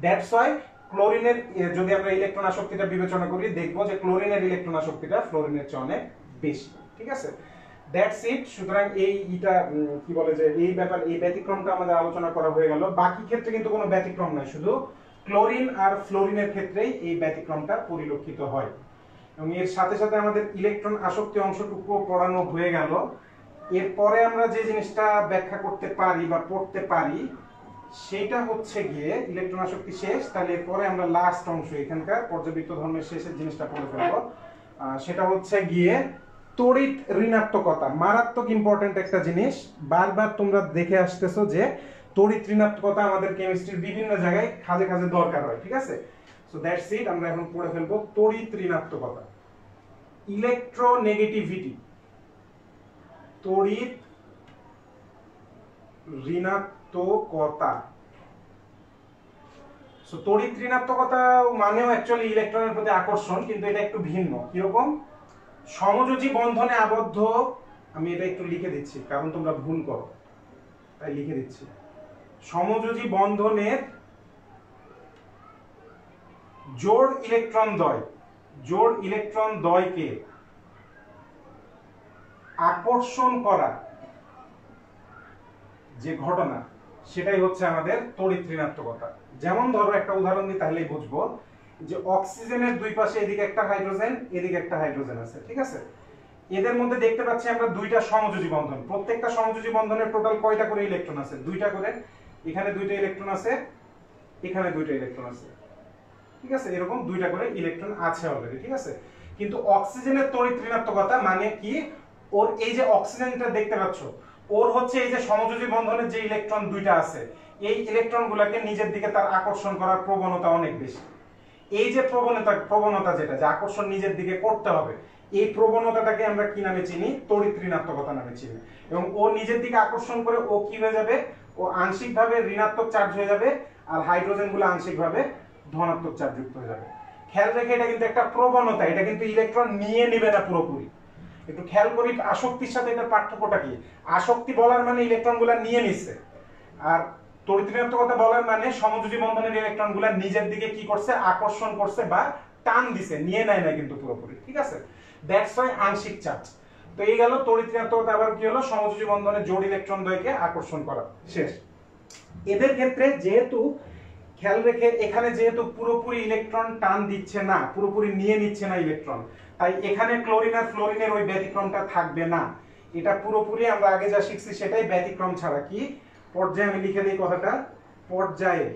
দ্যাটস ওয়াই ক্লোরিনের যদি আমরা ইলেকট্রন আসক্তিটা বিবেচনা করি, দেখবো যে ক্লোরিনের ইলেকট্রন আসক্তিটা ফ্লোরিনের চেয়ে অনেক বেশি। ঠিক আছে, দ্যাটস ইট। সুতরাং এইটা কি বলে যে এই ব্যাপার, এই ব্যতিক্রমটা আমাদের আলোচনা করা হয়ে গেল। বাকি ক্ষেত্রে কিন্তু কোনো ব্যতিক্রম নাই, শুধু ক্লোরিন আর ফ্লোরিনের ক্ষেত্রেই এই ব্যতিক্রমটা পরিলক্ষিত হয়। এবং এর সাথে সাথে আমাদের ইলেকট্রন আসক্তি অংশটুকু পড়ানো হয়ে গেল। এরপরে আমরা যে জিনিসটা ব্যাখ্যা করতে পারি বা পড়তে পারি সেটা হচ্ছে গিয়ে ইলেকট্রন আসক্তি শেষ, তাহলে এরপরে আমরা লাস্ট অংশ এখানকার পর্যাবৃত্ত ধর্মের শেষের জিনিসটা পড়ে ফেলবো। সেটা হচ্ছে গিয়ে তড়িৎ ঋণাত্মকতা। মারাত্মক ইম্পর্টেন্ট একটা জিনিস, বারবার তোমরা দেখে আসতেছো যে তড়িৎ ঋণাত্মকতা আমাদের কেমিস্ট্রির বিভিন্ন জায়গায় কাজে কাজে দরকার হয়। ঠিক আছে, সো দ্যাটস ইট। আমরা এখন পড়ে ফেলবো তড়িৎ ঋণাত্মকতা, ইলেকট্রোনেগেটিভিটি। তড়িৎ ঋণাত্মকতা। সো তড়িৎ ঋণাত্মকতা মানেও অ্যাকচুয়ালি ইলেকট্রনের প্রতি আকর্ষণ, কিন্তু এটা একটু ভিন্ন। কিরকম? সমযোজী বন্ধনে আবদ্ধ, আমি এটা একটু লিখে দিচ্ছি কারণ তোমরা ভুল করো, তাই লিখে দিচ্ছি। সমযোজী বন্ধনের জোড় ইলেকট্রন দ্বয়কে আকর্ষণ করা যে ঘটনা, সেটাই হচ্ছে আমাদের তড়িৎ ঋণাত্মকতা। যেমন ধরো একটা উদাহরণ দিই তাহলেই বুঝবো, যে অক্সিজেনের দুই পাশে এদিকে একটা হাইড্রোজেন, এদিকে একটা হাইড্রোজেন আছে। ঠিক আছে, এদের মধ্যে দেখতে পাচ্ছি আমরা দুইটা সমযোজী বন্ধন। প্রত্যেকটা সমযোজী বন্ধনের টোটাল কয়টা করে ইলেকট্রন আছে? 2টা করে। এখানে 2টা ইলেকট্রন আছে, এখানে 2টা ইলেকট্রন আছে। ঠিক আছে, এরকম 2টা করে ইলেকট্রন আছে অলরেডি। ঠিক আছে, কিন্তু অক্সিজেনের তড়িৎ ঋণাত্মকতা মানে কি? ওর এই যে অক্সিজেনটা দেখতে পাচ্ছ, ওর হচ্ছে এই যে সমযোজী বন্ধনের যে ইলেকট্রন 2টা আছে, এই ইলেকট্রনগুলোকে নিজের দিকে তার আকর্ষণ করার প্রবণতা অনেক বেশি। এই যে প্রবণতা যেটা, যে আকর্ষণ নিজের দিকে করতে হবে, এই প্রবণতাটাকে আমরা কি নামে চিনি? তড়িৎ ঋণাত্মকতা নামে চিনি। এবং ও নিজের দিকে আকর্ষণ করে ও কি হয়ে যাবে? ও আংশিকভাবে ঋণাত্মক চার্জ হয়ে যাবে, আর হাইড্রোজেনগুলো আংশিকভাবে ধনাত্মক চার্জ যুক্ত হয়ে যাবে। খেয়াল রেখে, এটা কিন্তু একটা প্রবণতা, এটা কিন্তু ইলেকট্রন নিয়ে নেবে না পুরোপুরি। একটু খেয়াল করি আসক্তির সাথে এটার পার্থক্যটা কি। আসক্তি বলার মানে ইলেকট্রনগুলো নিয়ে নিচ্ছে, আর তড়িৎ ঋণাত্মকতা বলার মানে সমযোজী বন্ধনের ইলেকট্রনগুলো নিজের দিকে কি করছে, আকর্ষণ করছে বা টান দিছে, নিয়ে নেয় না কিন্তু পুরোপুরি, ঠিক আছে। দ্যাটস ওয়াই আংশিক চার্জ। তো এই গেল তড়িৎ ঋণাত্মকতা। আবার কি হলো, সমযোজী বন্ধনে জোড় ইলেকট্রন দ্বয়কে আকর্ষণ করা, শেষ। এদের ক্ষেত্রে যেহেতু খেয়াল রেখে এখানে যেহেতু পুরোপুরি ইলেকট্রন টান দিচ্ছে না, পুরোপুরি নিয়ে নিচ্ছে না ইলেকট্রন, তাই এখানে ক্লোরিন আর ফ্লোরিনের ওই ব্যতিক্রমটা থাকবে না। এটা পুরোপুরি আমরা আগে যা শিখছি সেটাই ব্যতিক্রম ছাড়া। কি পর্যায়ে, আমি লিখে দিই কথাটা, পর্যায়ে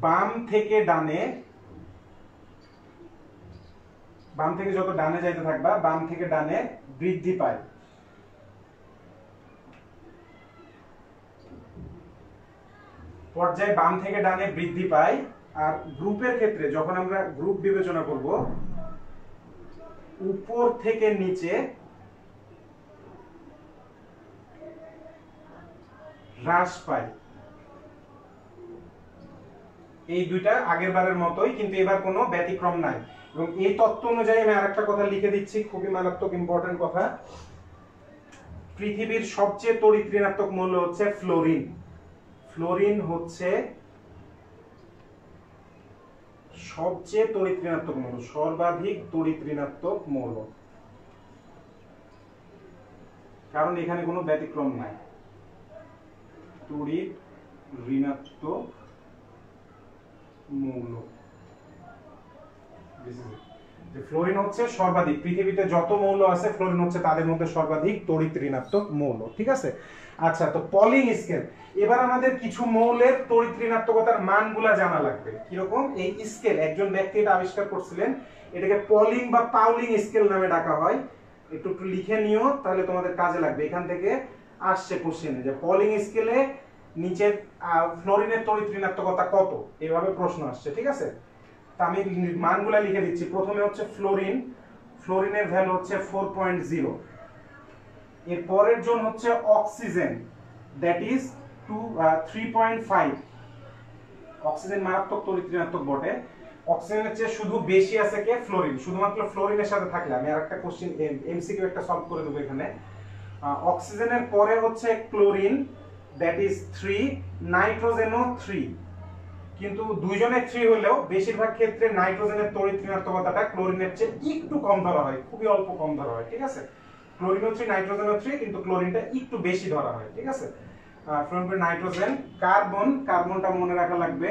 বাম থেকে ডানে, বাম থেকে যত ডানে যাইতে থাকবা বাম থেকে ডানে বৃদ্ধি পায়। পর্যায়ে বাম থেকে ডানে বৃদ্ধি পায়। আর গ্রুপের ক্ষেত্রে যখন আমরা গ্রুপ বিবেচনা করব, উপর থেকে নিচে হ্রাস পায়। এই দুইটা আগের বারের মতোই, কিন্তু এবার কোনো ব্যতিক্রম নাই। এবং এই তত্ত্ব অনুযায়ী আমি আরেকটা কথা লিখে দিচ্ছি, খুবই মারাত্মক ইম্পর্টেন্ট কথা। পৃথিবীর সবচেয়ে তড়িৎ ঋণাত্মক মৌল হচ্ছে ফ্লোরিন। ফ্লোরিন হচ্ছে সবচেয়ে তড়িৎ ঋণাত্মক মৌল, সর্বাধিক তড়িৎ ঋণাত্মক মৌল, কারণ এখানে কোনো ব্যতিক্রম নাই। তড়িৎ ঋণাত্মক মৌল, ফ্লোরিন হচ্ছে সর্বাধিক, পৃথিবীতে যত মৌল আছে ফ্লোরিন হচ্ছে তাদের মধ্যে সর্বাধিক তড়িৎ ঋণাত্মক মৌল, ঠিক আছে। আচ্ছা, তো পলিং স্কেল, এবার আমাদের কিছু মৌলের তড়িৎ ঋণাত্মকতার মানগুলা জানা লাগবে। কিরকম? এই স্কেল একজন ব্যক্তি এটা আবিষ্কার করছিলেন, এটাকে পলিং বা পাউলিং স্কেল নামে ডাকা হয়। একটু একটু লিখে নিও, তাহলে তোমাদের কাজে লাগবে। এখান থেকে আসছে কোশ্চেনে যে পলিং স্কেলে নিচের ফ্লোরিনের তড়িৎ ঋণাত্মকতা কত, এভাবে প্রশ্ন আসছে, ঠিক আছে। তা আমি মানগুলা লিখে দিচ্ছি। প্রথমে হচ্ছে ফ্লোরিন, ফ্লোরিনের ভ্যালু হচ্ছে 4.0। এর পরের জন হচ্ছে অক্সিজেন, দ্যাট ইজ 3.5। অক্সিজেন মারাত্মক তড়িৎ ঋণাত্মক বটে। অক্সিজেনের চেয়ে শুধু বেশি আছে কে? ফ্লোরিন। শুধুমাত্র ফ্লোরিনের সাথে থাকলে আমি আরেকটা কোশ্চেন এমসিকিউ একটা সলভ করে দেবো এখানে। অক্সিজেনের পরে হচ্ছে ক্লোরিন, দ্যাট ইজ 3, নাইট্রোজেনও 3। কিন্তু দুইজনের 3 হলেও বেশিরভাগ ক্ষেত্রে নাইট্রোজেনের তড়িৎ ঋণাত্মকতাটা ক্লোরিনের চেয়ে একটু কম ধরা হয়, খুবই অল্প কম ধরা হয়, ঠিক আছে। ক্লোরিনও 3, নাইট্রোজেনও 3, কিন্তু ক্লোরিনটা একটু বেশি ধরা হয়, ঠিক আছে। নাইট্রোজেন, কার্বন, কার্বনটা মনে রাখা লাগবে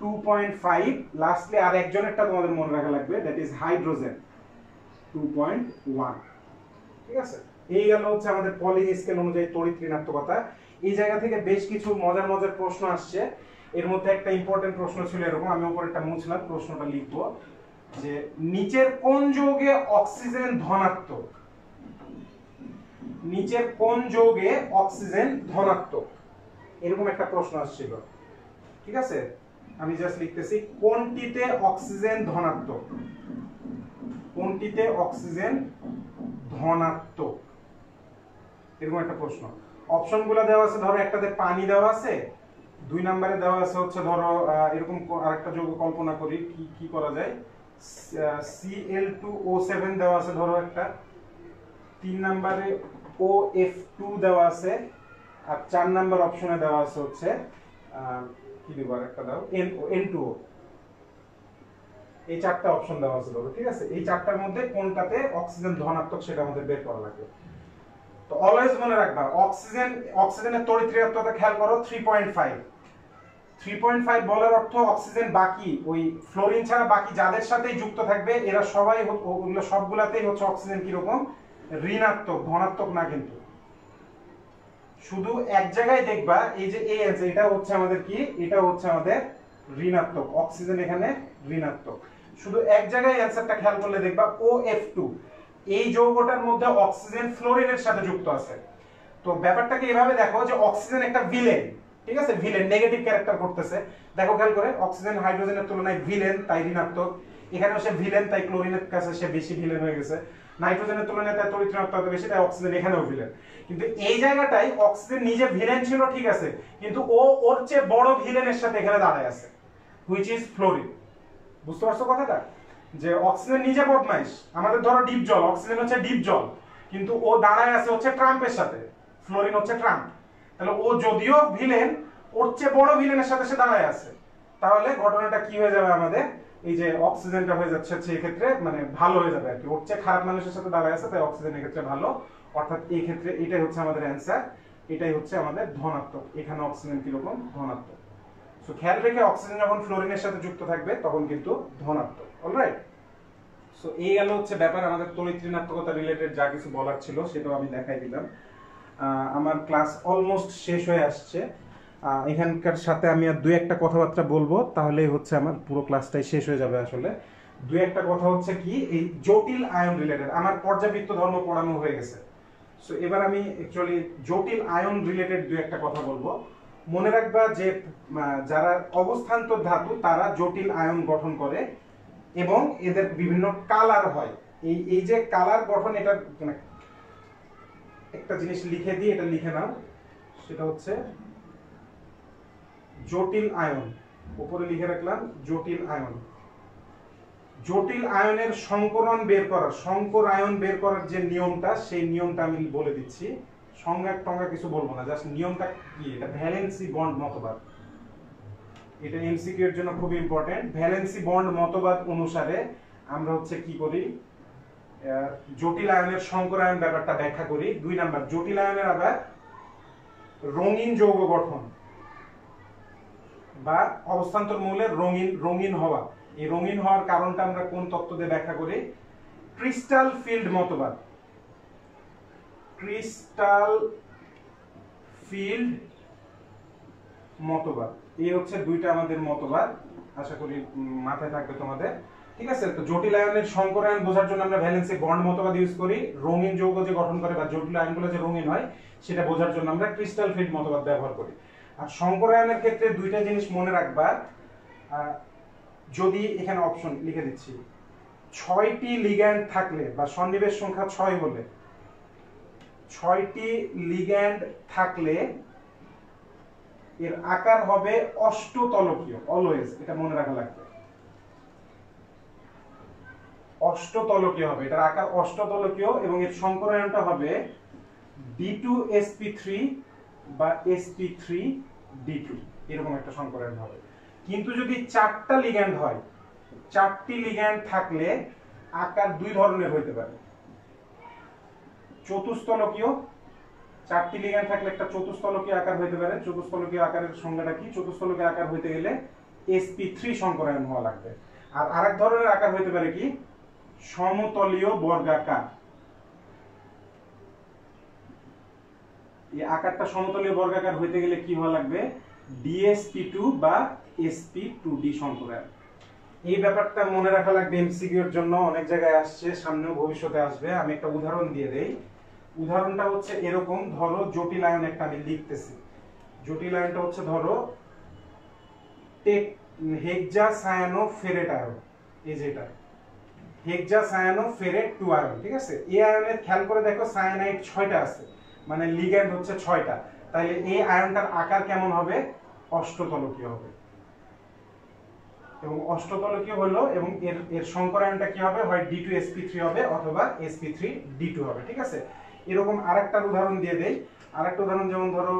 2.5। লাস্টলি আর একজনেরটা তোমাদের মনে রাখা লাগবে, দ্যাট ইজ হাইড্রোজেন 2.1, ঠিক আছে। এই গেল হচ্ছে আমাদের পলিং স্কেল অনুযায়ী তড়িৎ ঋণাত্মকতা। এই জায়গা থেকে বেশ কিছু মজার মজার প্রশ্ন আসছে। এর মধ্যে একটা ইম্পর্টেন্ট প্রশ্ন ছিল এরকম, আমি উপরেরটা মুছলাম, প্রশ্নটা লিখবো যে নিচের কোন যৌগে অক্সিজেন ধনাত্মক? নিচের কোন যৌগে অক্সিজেন ধনাত্মক, এরকম একটা প্রশ্ন আসছিল, ঠিক আছে। আমি জাস্ট লিখতেছি কোনটিতে অক্সিজেন ধনাত্মক, কোনটিতে অক্সিজেন ধনাত্মক, এরকম একটা প্রশ্ন। অপশনগুলো দেওয়া আছে, ধরো একটাতে পানি দেওয়া আছে, 2 নম্বরে দেওয়া আছে হচ্ছে ধরো এরকম আরেকটা যৌগ কল্পনা করি, কি করা যায়, Cl2O7 দেওয়া আছে ধরো একটা, 3 নম্বরে OF2 দেওয়া আছে, আর 4 নম্বর অপশনে দেওয়া আছে হচ্ছে কি দেব, আরেকটা দাও, N2O। এই 4টা অপশন দেওয়া আছে ধরো, ঠিক আছে। এই 4টার মধ্যে কোনটাতে অক্সিজেন ধনাত্মক সেটা আমাদের বের করা লাগবে। তো অলওয়েজ মনে রাখবা অক্সিজেনের তড়িৎ ঋণাত্মকতা খেয়াল করো 3.5। 3.5 বলার অর্থ অক্সিজেন বাকি ওই ফ্লোরিন ছাড়া বাকি যাদের সাথেই যুক্ত থাকবে এরা সবাই ওগুলো সবগুলাতেই হচ্ছে অক্সিজেন কি রকম, ঋণাত্মক, ধনাত্মক না। কিন্তু শুধু এক জায়গায় দেখবা এই যে এই আছে, এটা হচ্ছে আমাদের কি, এটা হচ্ছে আমাদের ঋণাত্মক, অক্সিজেন এখানে ঋণাত্মক। শুধু এক জায়গায় অ্যানসারটা খেয়াল করলে দেখবা OF2, এই যৌগটার মধ্যে অক্সিজেন ফ্লোরিনের সাথে যুক্ত আছে। তো ব্যাপারটাকে এভাবে দেখো যে অক্সিজেন একটা ভিলেন, ঠিক আছে, ভিলেন নেগেটিভ ক্যারেক্টার করতেছে। দেখো খেয়াল করে, অক্সিজেন হাইড্রোজেনের তুলনায় ভিলেন, তাই ঋণাত্মক। এখানেও সে ভিলেন, তাই ক্লোরিনের কাছে সে বেশি ভিলেন হয়ে গেছে। নাইট্রোজেনের তুলনায় তার তড়িৎ ঋণাত্মকতা বেশি, তাই অক্সিজেন এখানেও ভিলেন। কিন্তু এই জায়গাটায় অক্সিজেন নিজে ভিলেন ছিল, ঠিক আছে, কিন্তু ওর চেয়ে বড় ভিলেনের সাথে এখানে দাঁড়ায় আছে, হুইচ ইজ ফ্লোরিন। বুঝতে পারছো কথাটা? যে অক্সিজেন নিজে বদমাইশ, আমাদের ধরো ডিপ জল, অক্সিজেন হচ্ছে ডিপ জল, কিন্তু ও দাঁড়ায় আছে হচ্ছে ট্রাম্পের সাথে, ফ্লোরিন হচ্ছে ট্রাম্প। তাহলে ও যদিও ভিলেন, ওর চেয়ে বড় ভিলেনের সাথে সে দাঁড়ায় আছে। তাহলে ঘটনাটা কি হয়ে যাবে আমাদের, এই যে অক্সিজেনটা হয়ে যাচ্ছে হচ্ছে এক্ষেত্রে মানে ভালো হয়ে যাবে আর কি, ওর চেয়ে খারাপ মানুষের সাথে দাঁড়ায় আছে, তাই অক্সিজেন এক্ষেত্রে ভালো। অর্থাৎ এই ক্ষেত্রে এটাই হচ্ছে আমাদের অ্যান্সার, এটাই হচ্ছে আমাদের ধনাত্মক। এখানে অক্সিজেন কিরকম, ধনাত্মক। সো খেয়াল রেখে অক্সিজেন যখন ফ্লোরিনের সাথে যুক্ত থাকবে তখন কিন্তু ধনাত্মক। অলরাইট, সো এই গেল হচ্ছে ব্যাপার আমাদের তড়িৎ ঋণাত্মকতা রিলেটেড যা কিছু বলার ছিল সেটাও আমি দেখাই দিলাম। আমার ক্লাস অলমোস্ট শেষ হয়ে আসছে, এখানকার সাথে আমি আর দুই একটা কথাবার্তা বলবো, তাহলেই হচ্ছে আমার পুরো ক্লাসটাই শেষ হয়ে যাবে। আসলে দুই একটা কথা হচ্ছে কি, এই জটিল আয়ন রিলেটেড আমার পর্যাবৃত্ত ধর্ম পড়ানো হয়ে গেছে। সো এবার আমি অ্যাকচুয়ালি জটিল আয়ন রিলেটেড দুই একটা কথা বলবো। মনে রাখবা যে যারা অবস্থান্তর ধাতু তারা জটিল আয়ন গঠন করে এবং এদের বিভিন্ন কালার হয়। এই যে কালার গঠন, এটা মানে একটা জিনিস লিখে দিই, এটা লিখে নাও, সেটা হচ্ছে জটিল আয়ন। উপরে লিখে রাখলাম জটিল আয়ন। জটিল আয়নের সংকরণ বের করার, সংকর আয়ন বের করার যে নিয়মটা, সেই নিয়মটা আমি বলে দিচ্ছি। সংজ্ঞা টঙ্গা কিছু বলবো না, জাস্ট নিয়মটা কি, এটা ভ্যালেন্সি বন্ড মতবাদ। এটা এমসিকিউ এর জন্য খুব ইম্পর্টেন্ট। ভ্যালেন্সি বন্ড মতবাদ অনুসারে আমরা হচ্ছে কি করি, জটিল আয়নের সংকর আয়ন ব্যাপারটা ব্যাখ্যা করি। 2 নাম্বার, জটিল আয়নের আবার রঙিন যৌগ গঠন বা অবস্থান্তর মৌলের রঙিন হওয়া। এই রঙিন হওয়ার কারণটা আমরা কোন তত্ত্ব দিয়ে ব্যাখ্যা করি, ক্রিস্টাল ফিল্ড মতবাদ। ক্রিস্টাল ফিল্ড মতবাদ, এই হচ্ছে দুইটা আমাদের মতবাদ, আশা করি মাথায় থাকবে তোমাদের। ঠিক আছে, তো জটিল আয়নের সংকর আয়ন বোঝার জন্য আমরা ভ্যালেন্সি বন্ড মতবাদ ইউজ করি। রঙিন যৌগ যে গঠন করে বা জটিল আয়নগুলো যে রঙিন হয় সেটা বোঝার জন্য আমরা ক্রিস্টাল ফিল্ড মতবাদ ব্যবহার করি। আর সংকর আয়নের ক্ষেত্রে দুইটা জিনিস মনে রাখবা, যদি এখানে অপশন লিখে দিচ্ছি, 6টি লিগ্যান্ড থাকলে বা সন্নিবেশ সংখ্যা 6 হলে, 6টি লিগ্যান্ড থাকলে এর আকার হবে অষ্টতলকীয়। অলওয়েজ এটা মনে রাখা লাগবে, অষ্টতলকীয় হবে, এটার আকার অষ্টতলকীয় এবং এর সংকর আয়নটা হবে D2sp3 বা sp3d2, এরকম একটা সংকর আয়ন হবে। কিন্তু যদি 4টা লিগ্যান্ড হয়, 4টি লিগ্যান্ড থাকলে আকার দুই ধরনের হইতে পারে। চতুস্তলকীয়, 4টি লিগ্যান্ড থাকলে একটা চতুস্তলকীয় আকার হইতে পারে। চতুস্তলকীয় আকারের সংজ্ঞাটা কি, চতুস্তলকীয় আকার হইতে গেলে sp3 সংকর আয়ন হওয়া লাগবে। আর আরেক ধরনের আকার হইতে পারে কি, সমতলীয় বর্গাকার। এই আকারটা সমতলীয় বর্গাকার হইতে গেলে কি হওয়া লাগবে, dsp2 বা sp2d সংকর আয়ন। এই ব্যাপারটা মনে রাখা লাগবে, এমসিকিউ এর জন্য অনেক জায়গায় আসছে, সামনেও ভবিষ্যতে আসবে। আমি একটা উদাহরণ দিয়ে দেই। উদাহরণটা হচ্ছে এরকম, ধরো জটিল আয়ন একটা আমি লিখতেছি। জটিল আয়নটা হচ্ছে ধরো হেক্সাসায়ানোফেরেট আয়ন, এই যেটা হেক্সাসায়ানোফেরেট 2 আয়ন। ঠিক আছে, এই আয়নের খেয়াল করে দেখো সায়ানাইড 6টা আছে, মানে লিগ্যান্ড হচ্ছে 6টা। তাহলে এই আয়নটার আকার কেমন হবে, অষ্টতলকীয় হবে। এবং অষ্টতলকীয় হলো এবং এর সংকর আয়নটা কি হবে, হয় D2sp3 হবে অথবা sp3d2 হবে। ঠিক আছে, এরকম আরেকটা উদাহরণ দিয়ে দেই। আরেকটা উদাহরণ যেমন ধরো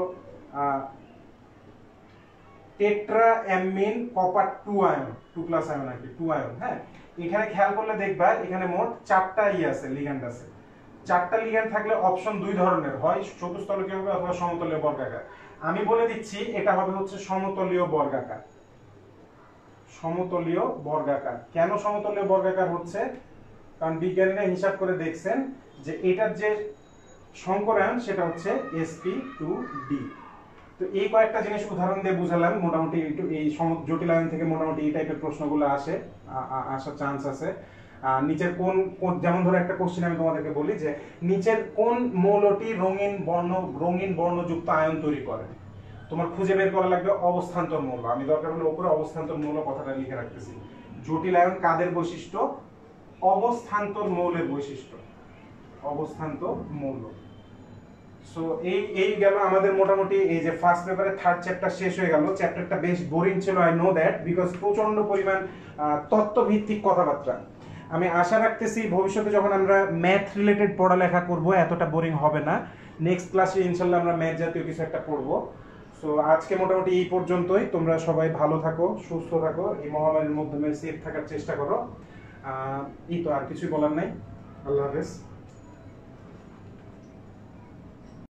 টেট্রাঅ্যামিন কপার 2 আয়ন, 2+ আয়ন আর কি, 2 আয়ন। হ্যাঁ, এখানে খেয়াল করলে দেখবা এখানে মোট 4টা আছে, লিগ্যান্ড আছে। 4টা লিগ্যান্ড থাকলে অপশন দুই ধরনের, হয় চতুস্তলকীয় হবে অথবা সমতলীয় বর্গাকার। আমি বলে দিচ্ছি এটা হবে হচ্ছে সমতলীয় বর্গাকার। সমতলীয় বর্গাকার। কেন সমতলীয় বর্গাকার হচ্ছে, কারণ বিজ্ঞানীরা হিসাব করে দেখছেন যে এটার যে সংকর আয়ন সেটা হচ্ছে sp2d। তো এই কয়েকটা জিনিস উদাহরণ দিয়ে বুঝালাম। মোটামুটি এই জটিল আয়ন থেকে মোটামুটি এই টাইপের প্রশ্নগুলো আসার চান্স আছে। নিচের কোন, যেমন ধরো একটা কোশ্চেন আমি তোমাদেরকে বলি যে নিচের কোন মৌলটি রঙিন বর্ণযুক্ত আয়ন তৈরি করে, তোমার খুঁজে বের করা লাগবে অবস্থান্তর মৌল। আমি দরকার হলে উপরে অবস্থান্তর মৌল কথাটা লিখে রাখতেছি। জটিল আয়ন কাদের বৈশিষ্ট্য, অবস্থান্তর মৌলের বৈশিষ্ট্য, অবস্থান্তর মৌল। সো এই গেল আমাদের মোটামুটি এই যে ফার্স্ট পেপারে 3rd চ্যাপ্টার শেষ হয়ে গেল। চ্যাপ্টারটা বেশ বোরিং ছিল, আই নো দ্যাট, বিকজ প্রচন্ড পরিমাণ তত্ত্বভিত্তিক কথাবার্তা। আমি আশা রাখতেছি ভবিষ্যতে যখন আমরা ম্যাথ রিলেটেড পড়ালেখা করব এতটা বোরিং হবে না। নেক্সট ক্লাসে ইনশাল্লাহ আমরা ম্যাথ জাতীয় কিছু একটা পড়বো। সো আজকে মোটামুটি এই পর্যন্তই। তোমরা সবাই ভালো থাকো, সুস্থ থাকো, এই মহামারীর মাধ্যমে সেফ থাকার চেষ্টা করো। এই তো, আর কিছুই বলার নাই। আল্লাহ হাফেজ।